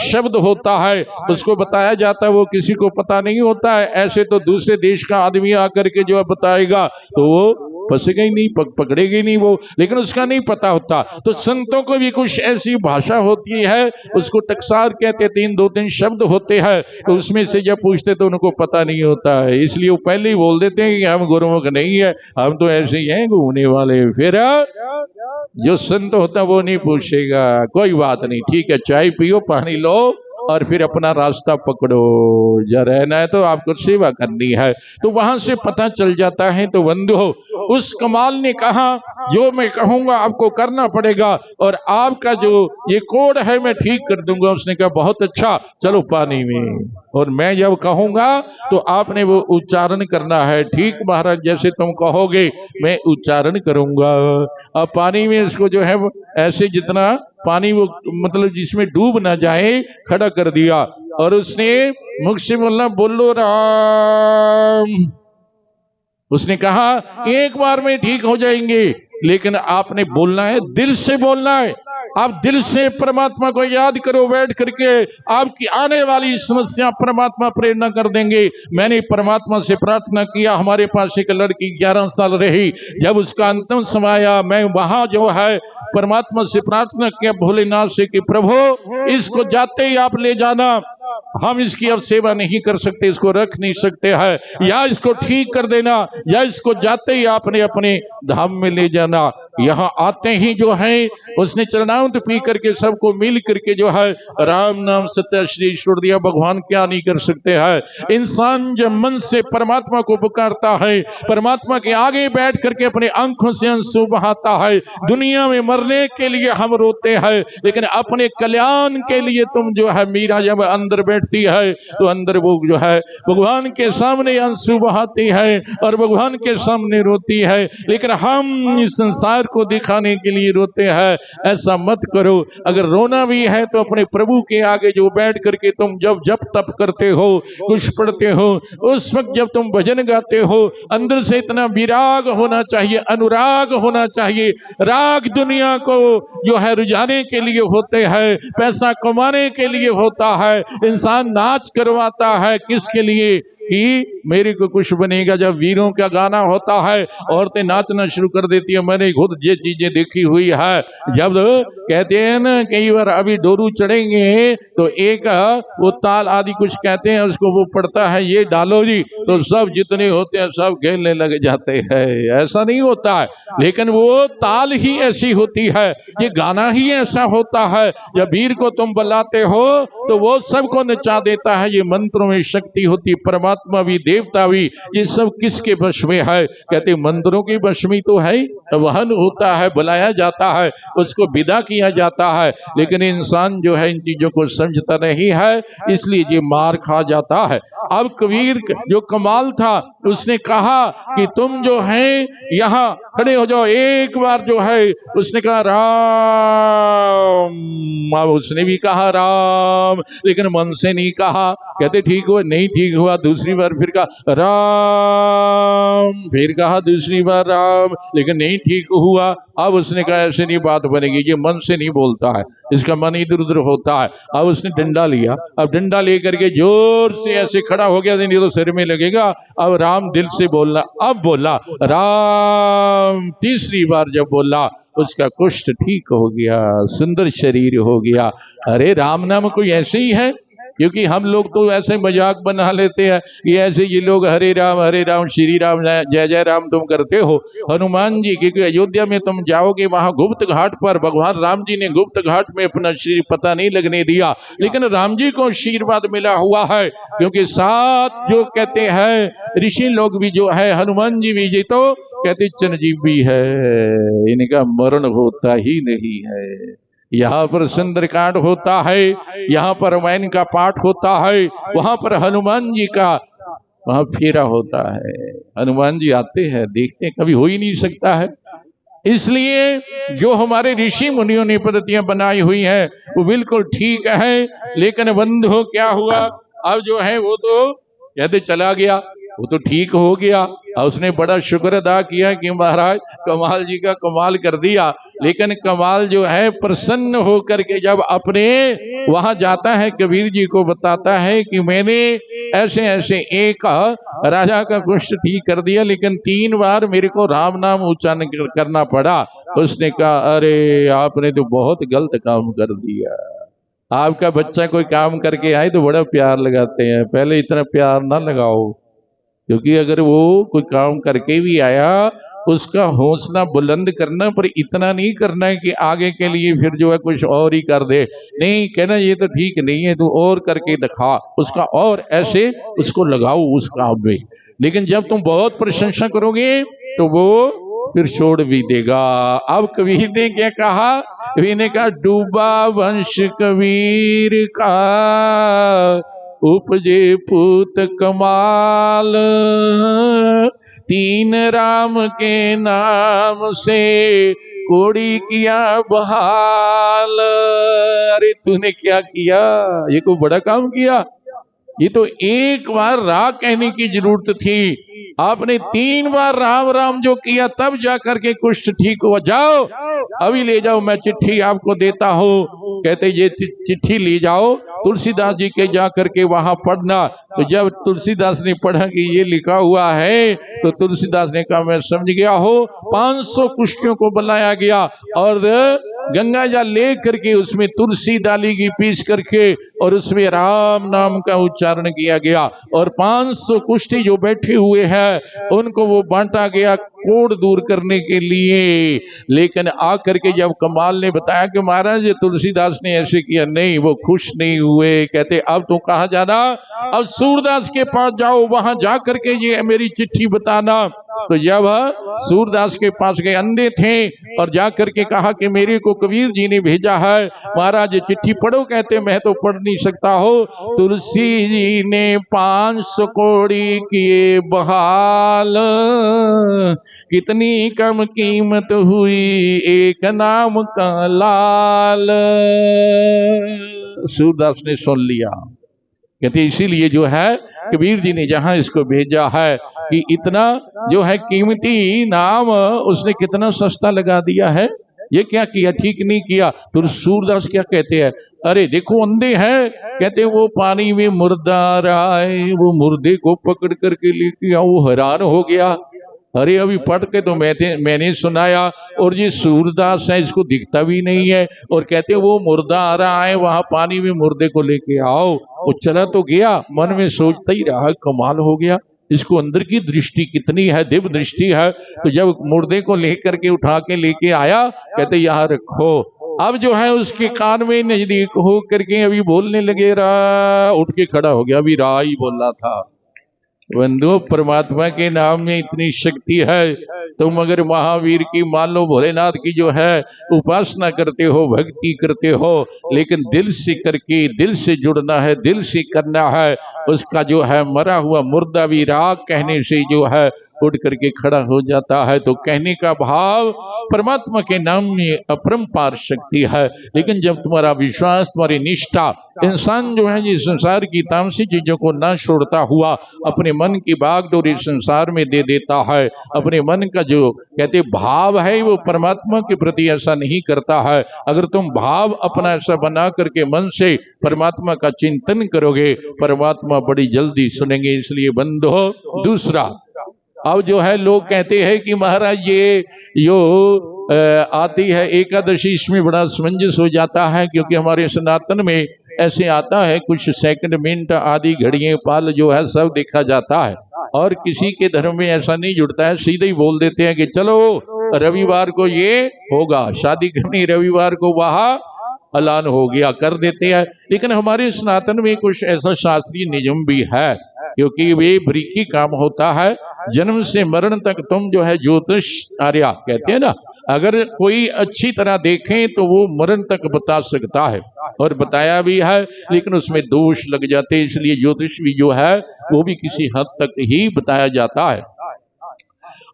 शब्द होता है, उसको बताया जाता है, वो किसी को पता नहीं होता है। ऐसे तो दूसरे देश का आदमी आकर के जो बताएगा तो वो फंसेगा ही नहीं, पकड़ेगा ही नहीं वो, लेकिन उसका नहीं पता होता। तो संतों को भी कुछ ऐसी भाषा होती है, उसको टकसार कहते, दो तीन शब्द होते हैं, तो उसमें से जब पूछते तो उनको पता नहीं होता है, इसलिए वो पहले ही बोल देते हैं कि हम गुरुमुख नहीं है, हम तो ऐसे ही हैं घूमने वाले। फिर जो संत होता वो नहीं पूछेगा, कोई बात नहीं, ठीक है, चाय पियो, पानी लो और फिर अपना रास्ता पकड़ो, जा रहना है तो आपको सेवा करनी है, तो वहां से पता चल जाता है। तो बंधु उस कमाल ने कहा जो मैं कहूंगा आपको करना पड़ेगा और आपका जो ये कोड है मैं ठीक कर दूंगा। उसने कहा बहुत अच्छा, चलो पानी में, और मैं जब कहूंगा तो आपने वो उच्चारण करना है। ठीक महाराज, जैसे तुम कहोगे मैं उच्चारण करूंगा। अब पानी में इसको जो है ऐसे जितना पानी वो मतलब जिसमें डूब ना जाए खड़ा कर दिया, और उसने मुख से बोलना बोलो राम। उसने कहा एक बार में ठीक हो जाएंगे, लेकिन आपने बोलना है, दिल से बोलना है। आप दिल से परमात्मा को याद करो बैठ करके, आपकी आने वाली समस्या परमात्मा प्रेरणा कर देंगे। मैंने परमात्मा से प्रार्थना किया, हमारे पास एक लड़की 11 साल रही, जब उसका अंतिम समय आया, मैं वहां जो है परमात्मा से प्रार्थना किया भोलेनाथ से कि प्रभु इसको जाते ही आप ले जाना, हम इसकी अब सेवा नहीं कर सकते, इसको रख नहीं सकते हैं, या इसको ठीक कर देना, या इसको जाते ही आपने अपने धाम में ले जाना। यहाँ आते ही जो है उसने चरणामृत पी करके सबको मिल करके जो है राम नाम सत्य श्री छोड़ दिया। भगवान क्या नहीं कर सकते हैं। इंसान जब मन से परमात्मा को पुकारता है, परमात्मा के आगे बैठ करके अपने आंखों से आंसू बहाता है। दुनिया में मरने के लिए हम रोते हैं, लेकिन अपने कल्याण के लिए तुम जो है, मीरा जब अंदर बैठती है तो अंदर वो जो है भगवान के सामने आंसू बहाती है और भगवान के सामने रोती है। लेकिन हम इस संसार को दिखाने के लिए रोते हैं, ऐसा मत करो। अगर रोना भी है तो अपने प्रभु के आगे जो बैठ करके तुम जब जप तप करते हो, कुछ पढ़ते हो, उस वक्त जब तुम भजन गाते हो, अंदर से इतना विराग होना चाहिए, अनुराग होना चाहिए। राग दुनिया को जो है रुझाने के लिए होते हैं, पैसा कमाने के लिए होता है। इंसान नाच करवाता है किसके लिए कि मेरे को कुछ बनेगा। जब वीरों का गाना होता है औरतें नाचना शुरू कर देती है। मैंने खुद ये चीजें देखी हुई है। जब कहते हैं ना कई बार अभी डोरू चढ़ेंगे तो एक वो ताल आदि कुछ कहते हैं, उसको वो पड़ता है, ये डालो जी, तो सब जितने होते हैं सब खेलने लग जाते हैं। ऐसा नहीं होता है, लेकिन वो ताल ही ऐसी होती है, ये गाना ही ऐसा होता है। जब वीर को तुम बुलाते हो तो वो सबको नचा देता है। ये मंत्रों में शक्ति होती, परमात्मा भी देवता भी, ये सब किसके वश में है? कहते मंत्रों की वश में तो है। वहन होता है, बुलाया जाता है, उसको विदा किया जाता है, लेकिन इंसान जो है इन चीजों को समझता नहीं है, इसलिए ये मार खा जाता है। अब कबीर जो कमाल था, उसने कहा कि तुम जो है यहाँ खड़े हो जाओ। एक बार जो है उसने कहा राम, अब उसने भी कहा राम, लेकिन मन से नहीं कहा। कहते ठीक हुआ, नहीं ठीक हुआ। दूसरी बार फिर कहा राम, फिर कहा दूसरी बार राम, लेकिन नहीं ठीक हुआ। अब उसने कहा ऐसे नहीं बात बनेगी, ये मन से नहीं बोलता है, इसका मन इधर उधर होता है। अब उसने डंडा लिया, अब डंडा लेकर के जोर से ऐसे खड़ा हो गया, नहीं तो सिर में लगेगा। अब राम दिल से बोलना, अब बोला राम। तीसरी बार जब बोला उसका कुष्ठ ठीक हो गया, सुंदर शरीर हो गया। अरे राम नाम कोई ऐसे ही है? क्योंकि हम लोग तो ऐसे मजाक बना लेते हैं कि ऐसे ये लोग हरे राम श्री राम जय जय राम तुम करते हो। हनुमान जी, क्योंकि अयोध्या में तुम जाओगे वहां गुप्त घाट पर भगवान राम जी ने गुप्त घाट में अपना शरीर पता नहीं लगने दिया, लेकिन राम जी को आशीर्वाद मिला हुआ है। क्योंकि साथ जो कहते हैं ऋषि लोग भी जो है, हनुमान जी भी जी तो कहते चिरंजीवी है, इनका मरण होता ही नहीं है। यहाँ पर सुंदरकांड होता है, यहाँ पर रामायण का पाठ होता है, वहां पर हनुमान जी का वहां फेरा होता है। हनुमान जी आते हैं, देखते हैं, कभी हो ही नहीं सकता है। इसलिए जो हमारे ऋषि मुनियों ने पद्धतियां बनाई हुई हैं वो बिल्कुल ठीक है। लेकिन बंधु क्या हुआ, अब जो है वो तो कहते चला गया, वो तो ठीक हो गया। और उसने बड़ा शुक्र अदा किया कि महाराज कमाल जी का कमाल कर दिया। लेकिन कमाल जो है प्रसन्न होकर के जब अपने वहां जाता है, कबीर जी को बताता है कि मैंने ऐसे ऐसे एक राजा का कुष्ठ ठीक कर दिया, लेकिन 3 बार मेरे को राम नाम उच्चारण करना पड़ा। उसने कहा अरे आपने तो बहुत गलत काम कर दिया। आपका बच्चा कोई काम करके आए तो बड़ा प्यार लगाते हैं, पहले इतना प्यार ना लगाओ। क्योंकि अगर वो कोई काम करके भी आया, उसका हौसला बुलंद करना, पर इतना नहीं करना है कि आगे के लिए फिर जो है कुछ और ही कर दे। नहीं, कहना ये तो ठीक नहीं है, तू और करके दिखा उसका, और ऐसे उसको लगाओ उस काम में। लेकिन जब तुम बहुत प्रशंसा करोगे तो वो फिर छोड़ भी देगा। अब कबीर ने क्या कहा, कबीर ने कहा डूबा वंश कबीर का, उपजे पूत कमाल, 3 राम के नाम से कोड़ी किया बहाल। अरे तूने क्या किया, ये कोई बड़ा काम किया? ये तो एक बार राग कहने की जरूरत थी। आपने 3 बार राम राम जो किया तब जाकर के कुष्ठ ठीक हुआ। जाओ अभी ले जाओ, मैं चिट्ठी आपको देता हूँ। कहते ये चिट्ठी ले जाओ तुलसीदास जी के जा करके वहां पढ़ना। तो जब तुलसीदास ने पढ़ा कि ये लिखा हुआ है तो तुलसीदास ने कहा मैं समझ गया हो। 500 कुष्ठियों को बुलाया गया और गंगा जल ले करके उसमें तुलसी डाली गई पीस करके और उसमें राम नाम का उच्चारण किया गया और 500 कुष्ठी जो बैठे हुए हैं उनको वो बांटा गया कोढ़ दूर करने के लिए। लेकिन आकर के जब कमाल ने बताया कि महाराज ये तुलसीदास ने ऐसे किया, नहीं वो खुश नहीं हुए। कहते अब तो कहाँ जाना, अब सूरदास के पास जाओ, वहां जा करके ये मेरी चिट्ठी बताना। तो जब सूरदास के पास गए, अंधे थे, और जाकर के कहा कि मेरे को कबीर जी ने भेजा है, महाराज चिट्ठी पढ़ो। कहते मैं तो पढ़ नहीं सकता हो। तुलसी जी ने 500 कोड़ी किए बहाल, कितनी कम कीमत हुई एक नाम का लाल। सूरदास ने सुन लिया। कहते इसीलिए जो है कबीर जी ने जहां इसको भेजा है कि इतना जो है कीमती नाम उसने कितना सस्ता लगा दिया है। ये क्या किया, ठीक नहीं किया। तो सूरदास क्या कहते हैं, अरे देखो अंधे हैं, कहते वो पानी में मुर्दा आए, वो मुर्दे को पकड़ करके लेके आओ। वो हैरान हो गया, अरे अभी पढ़ के तो मैंने सुनाया और ये सूरदास है इसको दिखता भी नहीं है, और कहते वो मुर्दा आ रहा है वहां पानी में मुर्दे को लेके आओ। वो चला तो गया, मन में सोचता ही रहा कमाल हो गया, इसको अंदर की दृष्टि कितनी है, दिव्य दृष्टि है। तो जब मुर्दे को लेकर के उठा के लेके आया, कहते यहाँ रखो। अब जो है उसके कान में नजदीक हो करके अभी बोलने लगे, रा उठ के खड़ा हो गया, अभी रा ही बोला था। बंधु परमात्मा के नाम में इतनी शक्ति है, तुम अगर महावीर की मान लो, भोलेनाथ की जो है उपासना करते हो, भक्ति करते हो, लेकिन दिल से करके, दिल से जुड़ना है, दिल से करना है, उसका जो है मरा हुआ मुर्दा भी राग कहने से जो है उठ करके खड़ा हो जाता है। तो कहने का भाव परमात्मा के नाम में अपरंपार शक्ति है। लेकिन जब तुम्हारा विश्वास, तुम्हारी निष्ठा, इंसान जो है ये संसार की तामसी चीजों को ना छोड़ता हुआ अपने मन की बागडोर इस संसार में दे देता है, अपने मन का जो कहते भाव है वो परमात्मा के प्रति ऐसा नहीं करता है। अगर तुम भाव अपना ऐसा बना करके मन से परमात्मा का चिंतन करोगे, परमात्मा बड़ी जल्दी सुनेंगे। इसलिए बंधो, दूसरा अब जो है लोग कहते हैं कि महाराज ये जो आती है एकादशी, इसमें बड़ा असमंजस हो जाता है, क्योंकि हमारे सनातन में ऐसे आता है कुछ सेकंड, मिनट आदि घड़ियां पाल जो है सब देखा जाता है, और किसी के धर्म में ऐसा नहीं जुड़ता है। सीधे ही बोल देते हैं कि चलो रविवार को ये होगा, शादी करनी रविवार को वहां ऐलान हो गया, कर देते हैं। लेकिन हमारे सनातन में कुछ ऐसा शास्त्रीय नियम भी है, क्योंकि वे बरीकी काम होता है। जन्म से मरण तक तुम जो है ज्योतिष आर्या कहते हैं ना, अगर कोई अच्छी तरह देखें तो वो मरण तक बता सकता है, और बताया भी है, लेकिन उसमें दोष लग जाते हैं। इसलिए ज्योतिष भी जो है वो भी किसी हद तक ही बताया जाता है।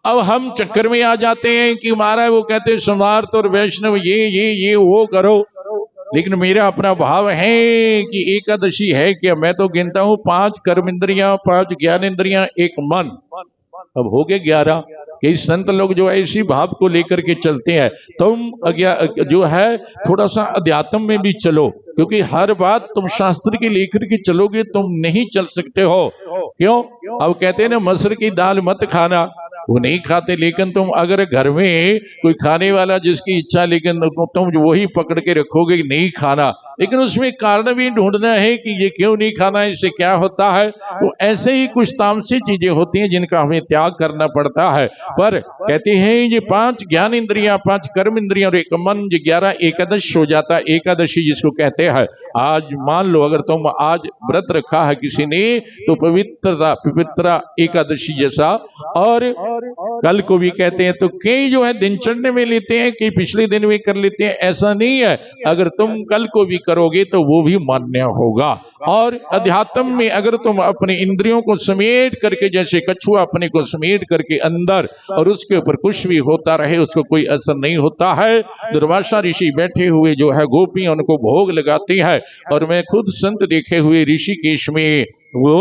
अब हम चक्कर में आ जाते हैं कि महाराज वो कहते हैं सम्राट और वैष्णव ये वो करो, लेकिन मेरा अपना भाव है कि एकादशी है क्या। मैं तो गिनता हूं 5 कर्म इंद्रियां, 5 ज्ञान इंद्रियां, 1 मन, अब हो गए 11। कई संत लोग जो है इसी भाव को लेकर के चलते हैं। तुम जो है थोड़ा सा अध्यात्म में भी चलो, क्योंकि हर बात तुम शास्त्र के लेकर के चलोगे तुम नहीं चल सकते हो। क्यों? अब कहते हैं ना मसूर की दाल मत खाना, वो नहीं खाते। लेकिन तुम अगर घर में कोई खाने वाला जिसकी इच्छा, लेकिन तुम वही पकड़ के रखोगे नहीं खाना, लेकिन उसमें कारण भी ढूंढना है कि ये क्यों नहीं खाना, इससे क्या होता है। तो ऐसे ही कुछ तामसी चीजें होती हैं जिनका हमें त्याग करना पड़ता है। पर कहते हैं ये 5 ज्ञान इंद्रियां, 5 कर्म इंद्रियां और 1 मन, ये 11 एकादश हो जाता है। एकादशी जिसको कहते हैं, आज मान लो अगर तुम आज व्रत रखा है किसी ने, तो पवित्र एकादशी जैसा, और कल को भी कहते हैं। तो कई जो है दिन चढ़ने में लेते हैं, कई पिछले दिन में कर लेते हैं, ऐसा नहीं है। अगर तुम कल को भी करोगे तो वो भी मान्य होगा। और अध्यात्म में अगर तुम अपने इंद्रियों को समेट करके, जैसे कछुआ अपने को समेट करके अंदर, और उसके ऊपर कुछ भी होता रहे उसको कोई असर नहीं होता है। दुर्वासा ऋषि बैठे हुए जो है गोपियां उनको भोग लगाती है, और मैं खुद संत देखे हुए ऋषिकेश में वो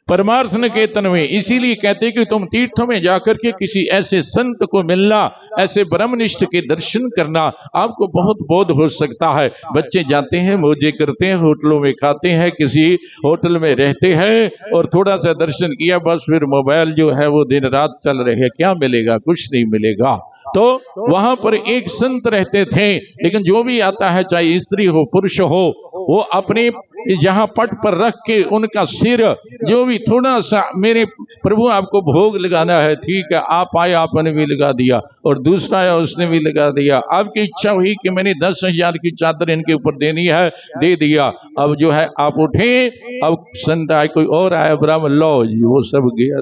परमार्थ निकेतन में। इसीलिए कहते हैं कि तुम तीर्थों में जाकर के किसी ऐसे संत को मिलना, ऐसे ब्रह्मनिष्ठ के दर्शन करना, आपको बहुत बोध हो सकता है। बच्चे जाते हैं, मौजे करते हैं, होटलों में खाते हैं, किसी होटल में रहते हैं और थोड़ा सा दर्शन किया, बस फिर मोबाइल जो है वो दिन रात चल रहे हैं। क्या मिलेगा? कुछ नहीं मिलेगा। तो वहां पर एक संत रहते थे, लेकिन जो भी आता है, चाहे स्त्री हो पुरुष हो, वो अपने यहाँ पट पर रख के उनका सिर जो भी थोड़ा सा, मेरे प्रभु आपको भोग लगाना है, ठीक है, आप आए, आपने भी लगा दिया, और दूसरा आया, उसने भी लगा दिया। आपकी इच्छा हुई कि मैंने 10,000 की चादर इनके ऊपर देनी है, दे दिया। अब जो है आप उठे, अब संत आए, कोई और आया, ब्राह्मण लो जी, वो सब गया।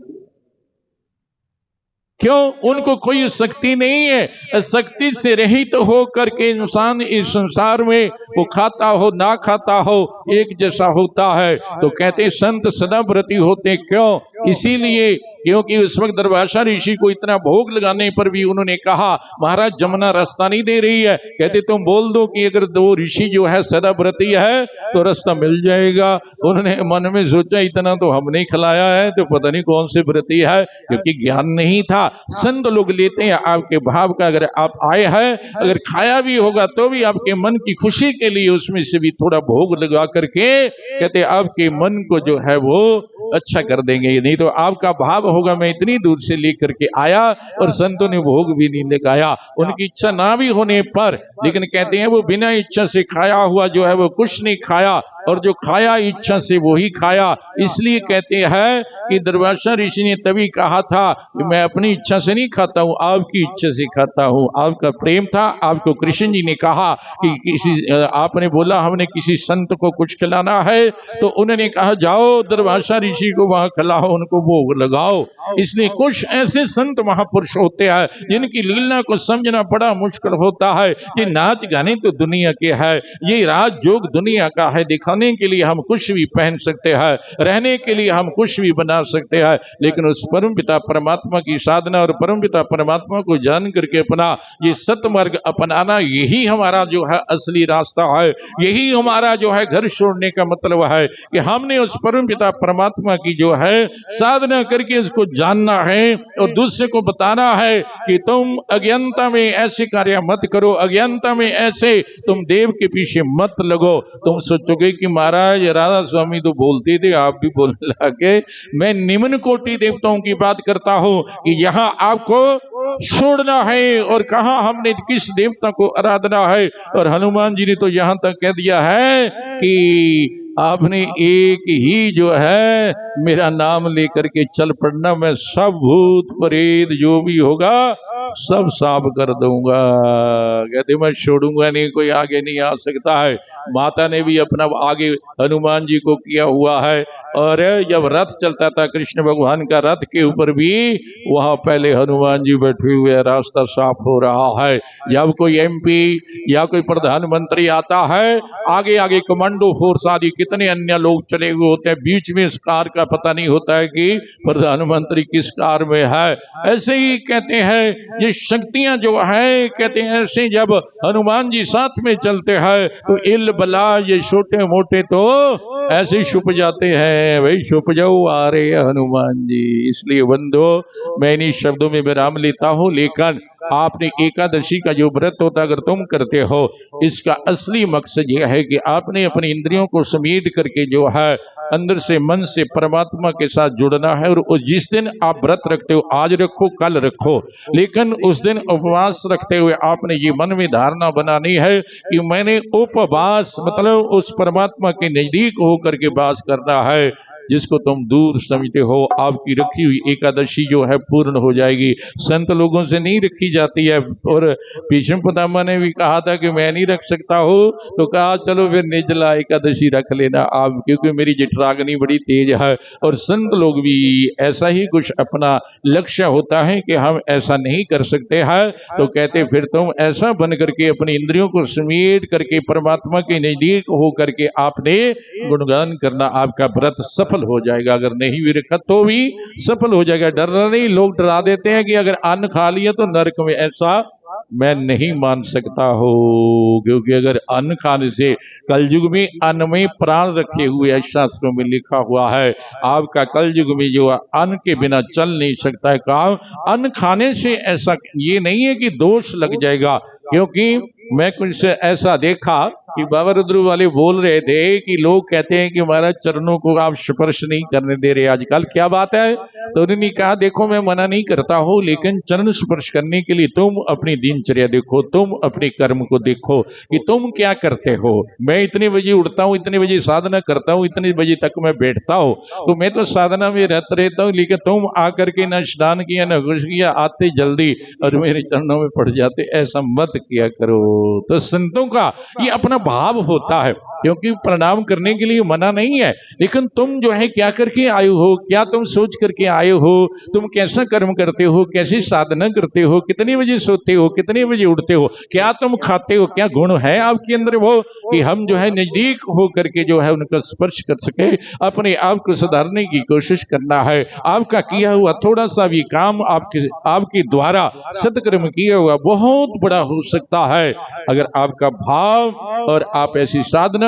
क्यों? उनको कोई शक्ति नहीं है। शक्ति से रहित तो हो करके इंसान इस संसार में वो खाता हो ना खाता हो एक जैसा होता है। तो कहते संत सदा व्रती होते। क्यों? इसीलिए क्योंकि उस वक्त दुर्वासा ऋषि को इतना भोग लगाने पर भी उन्होंने कहा, महाराज जमुना रास्ता नहीं दे रही है। कहते तुम बोल दो कि अगर दो ऋषि जो है सदा व्रती है तो रास्ता मिल जाएगा। उन्होंने मन में सोचा, इतना तो हमने खिलाया है, तो पता नहीं कौन से व्रती है, क्योंकि ज्ञान नहीं था। संत लोग लेते हैं आपके भाव का। अगर आप आए हैं, अगर खाया भी होगा तो भी आपके मन की खुशी के लिए उसमें से भी थोड़ा भोग लगा करके कहते आपके मन को जो है वो अच्छा कर देंगे। नहीं तो आपका भाव होगा, मैं इतनी दूर से लेकर के आया और संतों ने भोग भी नहीं लगाया। उनकी इच्छा ना भी होने पर, लेकिन कहते हैं वो बिना इच्छा से खाया हुआ जो है वो कुछ नहीं खाया, और जो खाया इच्छा से वो ही खाया। इसलिए कहते हैं कि दुर्वासा ऋषि ने तभी कहा था कि मैं अपनी इच्छा से नहीं खाता हूं, आपकी इच्छा से खाता हूं। आपका प्रेम था। आपको कृष्ण जी ने कहा कि किसी, आपने बोला हमने किसी संत को कुछ खिलाना है, तो उन्होंने कहा जाओ दुर्वासा ऋषि को वहां खिलाओ, उनको भोग लगाओ। इसलिए कुछ ऐसे संत महापुरुष होते हैं जिनकी लीला को समझना बड़ा मुश्किल होता है। ये नाच गाने तो दुनिया के है, ये राज जोग दुनिया का है। दिखाने के लिए हम कुछ भी पहन सकते हैं, रहने के लिए हम कुछ भी बना सकते हैं, लेकिन उस परम पिता परमात्मा की साधना और परम पिता परमात्मा को जान करके अपना ये सतमार्ग अपनाना, यही हमारा जो है असली रास्ता है। यही हमारा जो है घर छोड़ने का मतलब है कि हमने उस परम पिता परमात्मा की जो है साधना करके इसको जानना है और दूसरे को बताना है कि तुम अज्ञानता में ऐसे कार्य मत करो, अज्ञानता में ऐसे तुम देव के पीछे मत लगो। तुम सोचोगे कि महाराज राधा स्वामी तो बोलते थे, आप भी बोलने लगे। मैं निम्न कोटि देवताओं की बात करता हूं कि यहाँ आपको छोड़ना है, और कहा हमने किस देवता को आराधना है। और हनुमान जी ने तो यहां तक कह दिया है कि आपने एक ही जो है मेरा नाम लेकर के चल पड़ना, मैं सब भूत प्रेत जो भी होगा सब साफ कर दूंगा। कहते मैं छोड़ूंगा नहीं, कोई आगे नहीं आ सकता है। माता ने भी अपना आगे हनुमान जी को किया हुआ है। और जब रथ चलता था कृष्ण भगवान का, रथ के ऊपर भी वहां पहले हनुमान जी बैठे हुए, रास्ता साफ हो रहा है। जब कोई एमपी या कोई प्रधानमंत्री आता है, आगे आगे कमांडो फोर्स आदि कितने अन्य लोग चले हुए होते हैं, बीच में इस कार का पता नहीं होता है कि प्रधानमंत्री किस कार में है। ऐसे ही कहते हैं ये शक्तियां जो है, कहते हैं ऐसे जब हनुमान जी साथ में चलते हैं तो इल बला ये छोटे मोटे तो ऐसे छुप जाते हैं। भाई छुप जाओ, आ रहे हनुमान जी। इसलिए बंधो मैं इन्हीं शब्दों में विराम लेता हूं। लेकिन आपने एकादशी का जो व्रत होता अगर तुम करते हो, इसका असली मकसद यह है कि आपने अपनी इंद्रियों को समेट करके जो है अंदर से मन से परमात्मा के साथ जुड़ना है। और जिस दिन आप व्रत रखते हो, आज रखो कल रखो, लेकिन उस दिन उपवास रखते हुए आपने ये मन में धारणा बनानी है कि मैंने उपवास मतलब उस परमात्मा के नजदीक होकर के वास करना है, जिसको तुम दूर समझते हो। आपकी रखी हुई एकादशी जो है पूर्ण हो जाएगी। संत लोगों से नहीं रखी जाती है। और भीष्म पितामह ने भी कहा था कि मैं नहीं रख सकता हूँ, तो कहा चलो फिर निर्जला एकादशी रख लेना आप, क्योंकि मेरी जठराग्नि बड़ी तेज है। और संत लोग भी ऐसा ही कुछ अपना लक्ष्य होता है कि हम ऐसा नहीं कर सकते हैं, तो कहते फिर तुम ऐसा बन करके अपनी इंद्रियों को समेट करके परमात्मा के नजदीक हो करके आपने गुणगान करना, आपका व्रत सफल हो जाएगा। अगर नहीं भी रखा तो भी सफल हो जाएगा। डरना नहीं। लोग डरा देते हैं कि अगर अन्न खा लिया तो नरक में, ऐसा मैं नहीं मान सकता हो, क्योंकि अगर अन्न खाने से, कलयुग में अन्न में प्राण रखे हुए है, शास्त्रों में लिखा हुआ है। आपका कलयुग में जो है अन्न के बिना चल नहीं सकता है। काम अन्न खाने से ऐसा ये नहीं है कि दोष लग जाएगा, क्योंकि मैं कुछ ऐसा देखा कि बाबा रुद्र वाले बोल रहे थे कि लोग कहते हैं कि हमारा चरणों को आप स्पर्श नहीं करने दे रहे आजकल, क्या बात है? तो उन्होंने कहा देखो मैं मना नहीं करता हूं, लेकिन चरण स्पर्श करने के लिए तुम अपनी दिनचर्या देखो, तुम अपने कर्म को देखो कि तुम क्या करते हो। मैं इतने बजे उठता हूँ, इतने बजे साधना करता हूँ, इतने बजे तक मैं बैठता हूँ, तो मैं तो साधना में रहता हूँ, लेकिन तुम आकर के ना स्नान किया ना कुछ किया, आते जल्दी और मेरे चरणों में पड़ जाते, ऐसा मत किया करो। तो संतों का ये अपना भाव होता है, क्योंकि प्रणाम करने के लिए मना नहीं है, लेकिन तुम जो है क्या करके आए हो, क्या तुम सोच करके आए हो, तुम कैसा कर्म करते हो, कैसी साधना करते हो, कितने बजे सोते हो, कितने बजे उठते हो, क्या तुम खाते हो, क्या गुण है आपके अंदर वो कि हम जो है नजदीक हो करके जो है उनका स्पर्श कर सके। अपने आप को सुधारने की कोशिश करना है। आपका किया हुआ थोड़ा सा भी काम आपके द्वारा सत्कर्म किया हुआ बहुत बड़ा हो सकता है। अगर आपका भाव और आप ऐसी साधना,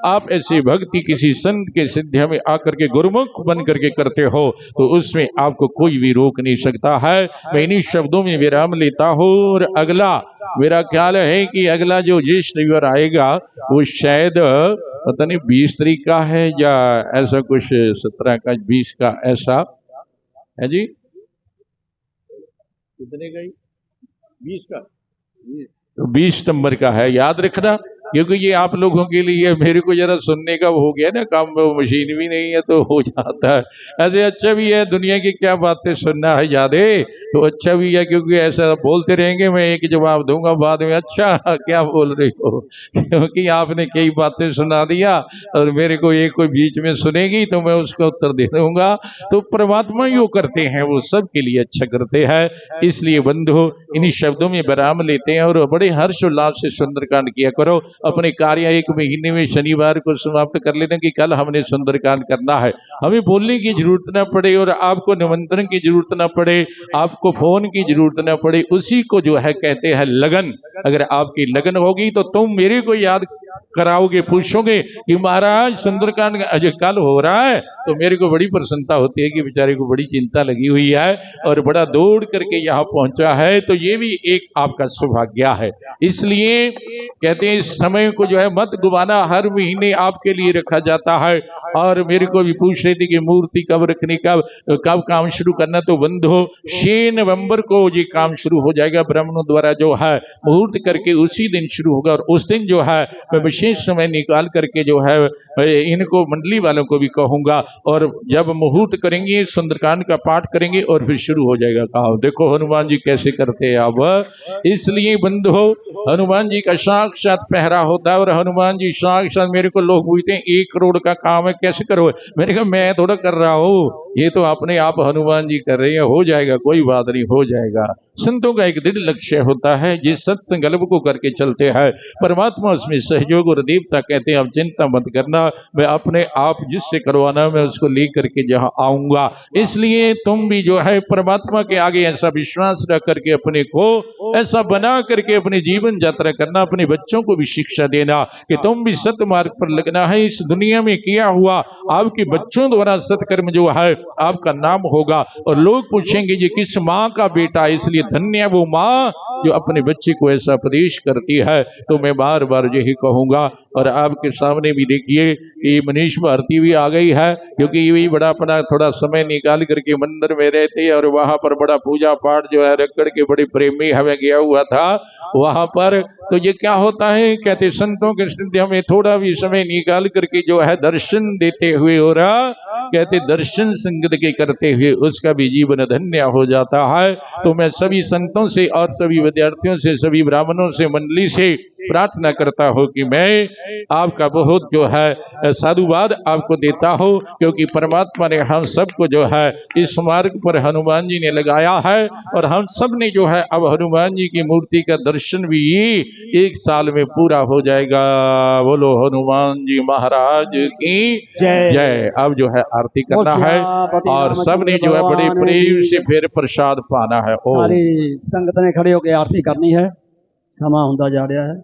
आप ऐसी भक्ति किसी संत के सिद्ध में आकर के गुरुमुख बन करके करते हो, तो उसमें आपको कोई भी रोक नहीं सकता है। मैं इन्हीं शब्दों में विराम लेता हूं। और अगला मेरा ख्याल है कि अगला जो ज्येष्ठ रविवार आएगा वो शायद पता नहीं 20 तारीख का है या ऐसा कुछ, 17 का 20 का ऐसा है जी, कितने का? 20 का, तो 20 सितंबर का है, याद रखना, क्योंकि ये आप लोगों के लिए, मेरे को जरा सुनने का हो गया ना काम, वो मशीन भी नहीं है तो हो जाता है। ऐसे अच्छा भी है, दुनिया की क्या बातें सुनना है ज्यादा, तो अच्छा भी है, क्योंकि ऐसा बोलते रहेंगे मैं एक जवाब दूंगा बाद में, अच्छा क्या बोल रहे हो, क्योंकि आपने कई बातें सुना दिया और मेरे को एक कोई बीच में सुनेगी तो मैं उसका उत्तर दे दूंगा। तो परमात्मा यो करते हैं, वो सबके लिए अच्छा करते हैं। इसलिए बंधु इन्हीं शब्दों में विराम लेते हैं और बड़े हर्षोल्लास से सुंदरकांड किया करो। अपने कार्य एक महीने में शनिवार को समाप्त कर लेना कि कल हमने सुंदरकांड करना है। हमें बोलने की जरूरत ना पड़े और आपको निमंत्रण की जरूरत ना पड़े, आपको फोन की जरूरत ना पड़े, उसी को जो है कहते हैं लगन। अगर आपकी लगन होगी तो तुम मेरे को याद कराओगे, पूछोगे कि महाराज सुंदरकांड कल हो रहा है, तो मेरे को बड़ी प्रसन्नता होती है कि बेचारे को बड़ी चिंता लगी हुई है और बड़ा दौड़ करके यहाँ पहुंचा है, तो ये भी एक आपका सौभाग्य है। इसलिए कहते हैं इस समय को जो है मत गुवाना, हर महीने आपके लिए रखा जाता है। और मेरे को भी पूछ रही थी कि मूर्ति कब रखने, कब काम शुरू करना, तो बंधु 6 नवंबर को ये काम शुरू हो जाएगा। ब्राह्मणों द्वारा जो है मुहूर्त करके उसी दिन शुरू होगा, और उस दिन जो है मैं विशेष समय निकाल करके जो है इनको मंडली वालों को भी कहूंगा, और जब मुहूर्त करेंगे सुंदरकांड का पाठ करेंगे और फिर शुरू हो जाएगा काम। देखो हनुमान जी कैसे करते हैं अब। इसलिए बंधु हनुमान जी का साक्षात पहरा होता है, और हनुमान जी साक्षात, मेरे को लोग पूछते हैं 1 करोड़ का काम है कैसे करो, मैंने कहा मैं थोड़ा कर रहा हूँ, ये तो अपने आप हनुमान जी कर रहे हैं, हो जाएगा, कोई बात नहीं, हो जाएगा। संतों का एक दृढ़ लक्ष्य होता है, जिस सत्संकल्प को करके चलते हैं परमात्मा उसमें सहयोग और देवता कहते हैं अब चिंता मत करना, मैं अपने आप जिससे करवाना मैं उसको लेकर के जहां आऊंगा। इसलिए तुम भी जो है परमात्मा के आगे ऐसा विश्वास रख करके अपने को ऐसा बना करके अपनी जीवन यात्रा करना, अपने बच्चों को भी शिक्षा देना कि तुम भी सत्य मार्ग पर लगना है। इस दुनिया में किया हुआ आपके बच्चों द्वारा सत्कर्म जो है आपका नाम होगा, और लोग पूछेंगे ये किस माँ का बेटा है, इसलिए धन्य वो माँ जो अपने बच्चे को ऐसा उपदेश करती है। तो मैं बार बार यही कहूंगा, और आपके सामने भी देखिए कि मनीष भारती भी आ गई है, क्योंकि ये भी बड़ा थोड़ा समय निकाल करके मंदिर में रहते हैं, और वहां पर बड़ा पूजा पाठ जो है रगड़ के बड़े प्रेमी हमें गया हुआ था वहां पर। तो ये क्या होता है, कहते संतों के सिद्ध हमें थोड़ा भी समय निकाल करके जो है दर्शन देते हुए, और कहते दर्शन संगत के करते हुए उसका भी जीवन धन्य हो जाता है। तो मैं सभी संतों से और सभी विद्यार्थियों से, सभी ब्राह्मणों से, मंडली से प्रार्थना करता हूं कि मैं आपका बहुत जो है साधुवाद आपको देता हूं, क्योंकि परमात्मा ने हम सबको जो है इस मार्ग पर हनुमान जी ने लगाया है, और हम सब ने जो है अब हनुमान जी की मूर्ति का दर्शन भी 1 साल में पूरा हो जाएगा। बोलो हनुमान जी महाराज की जय। अब जो है आरती करना है, और सब ने जो है बड़े प्रेम से फिर प्रसाद पाना है। सारी संगत ने खड़े होकर आरती करनी है। ਸਮਾਂ ਹੁੰਦਾ ਜਾ ਰਿਹਾ ਹੈ।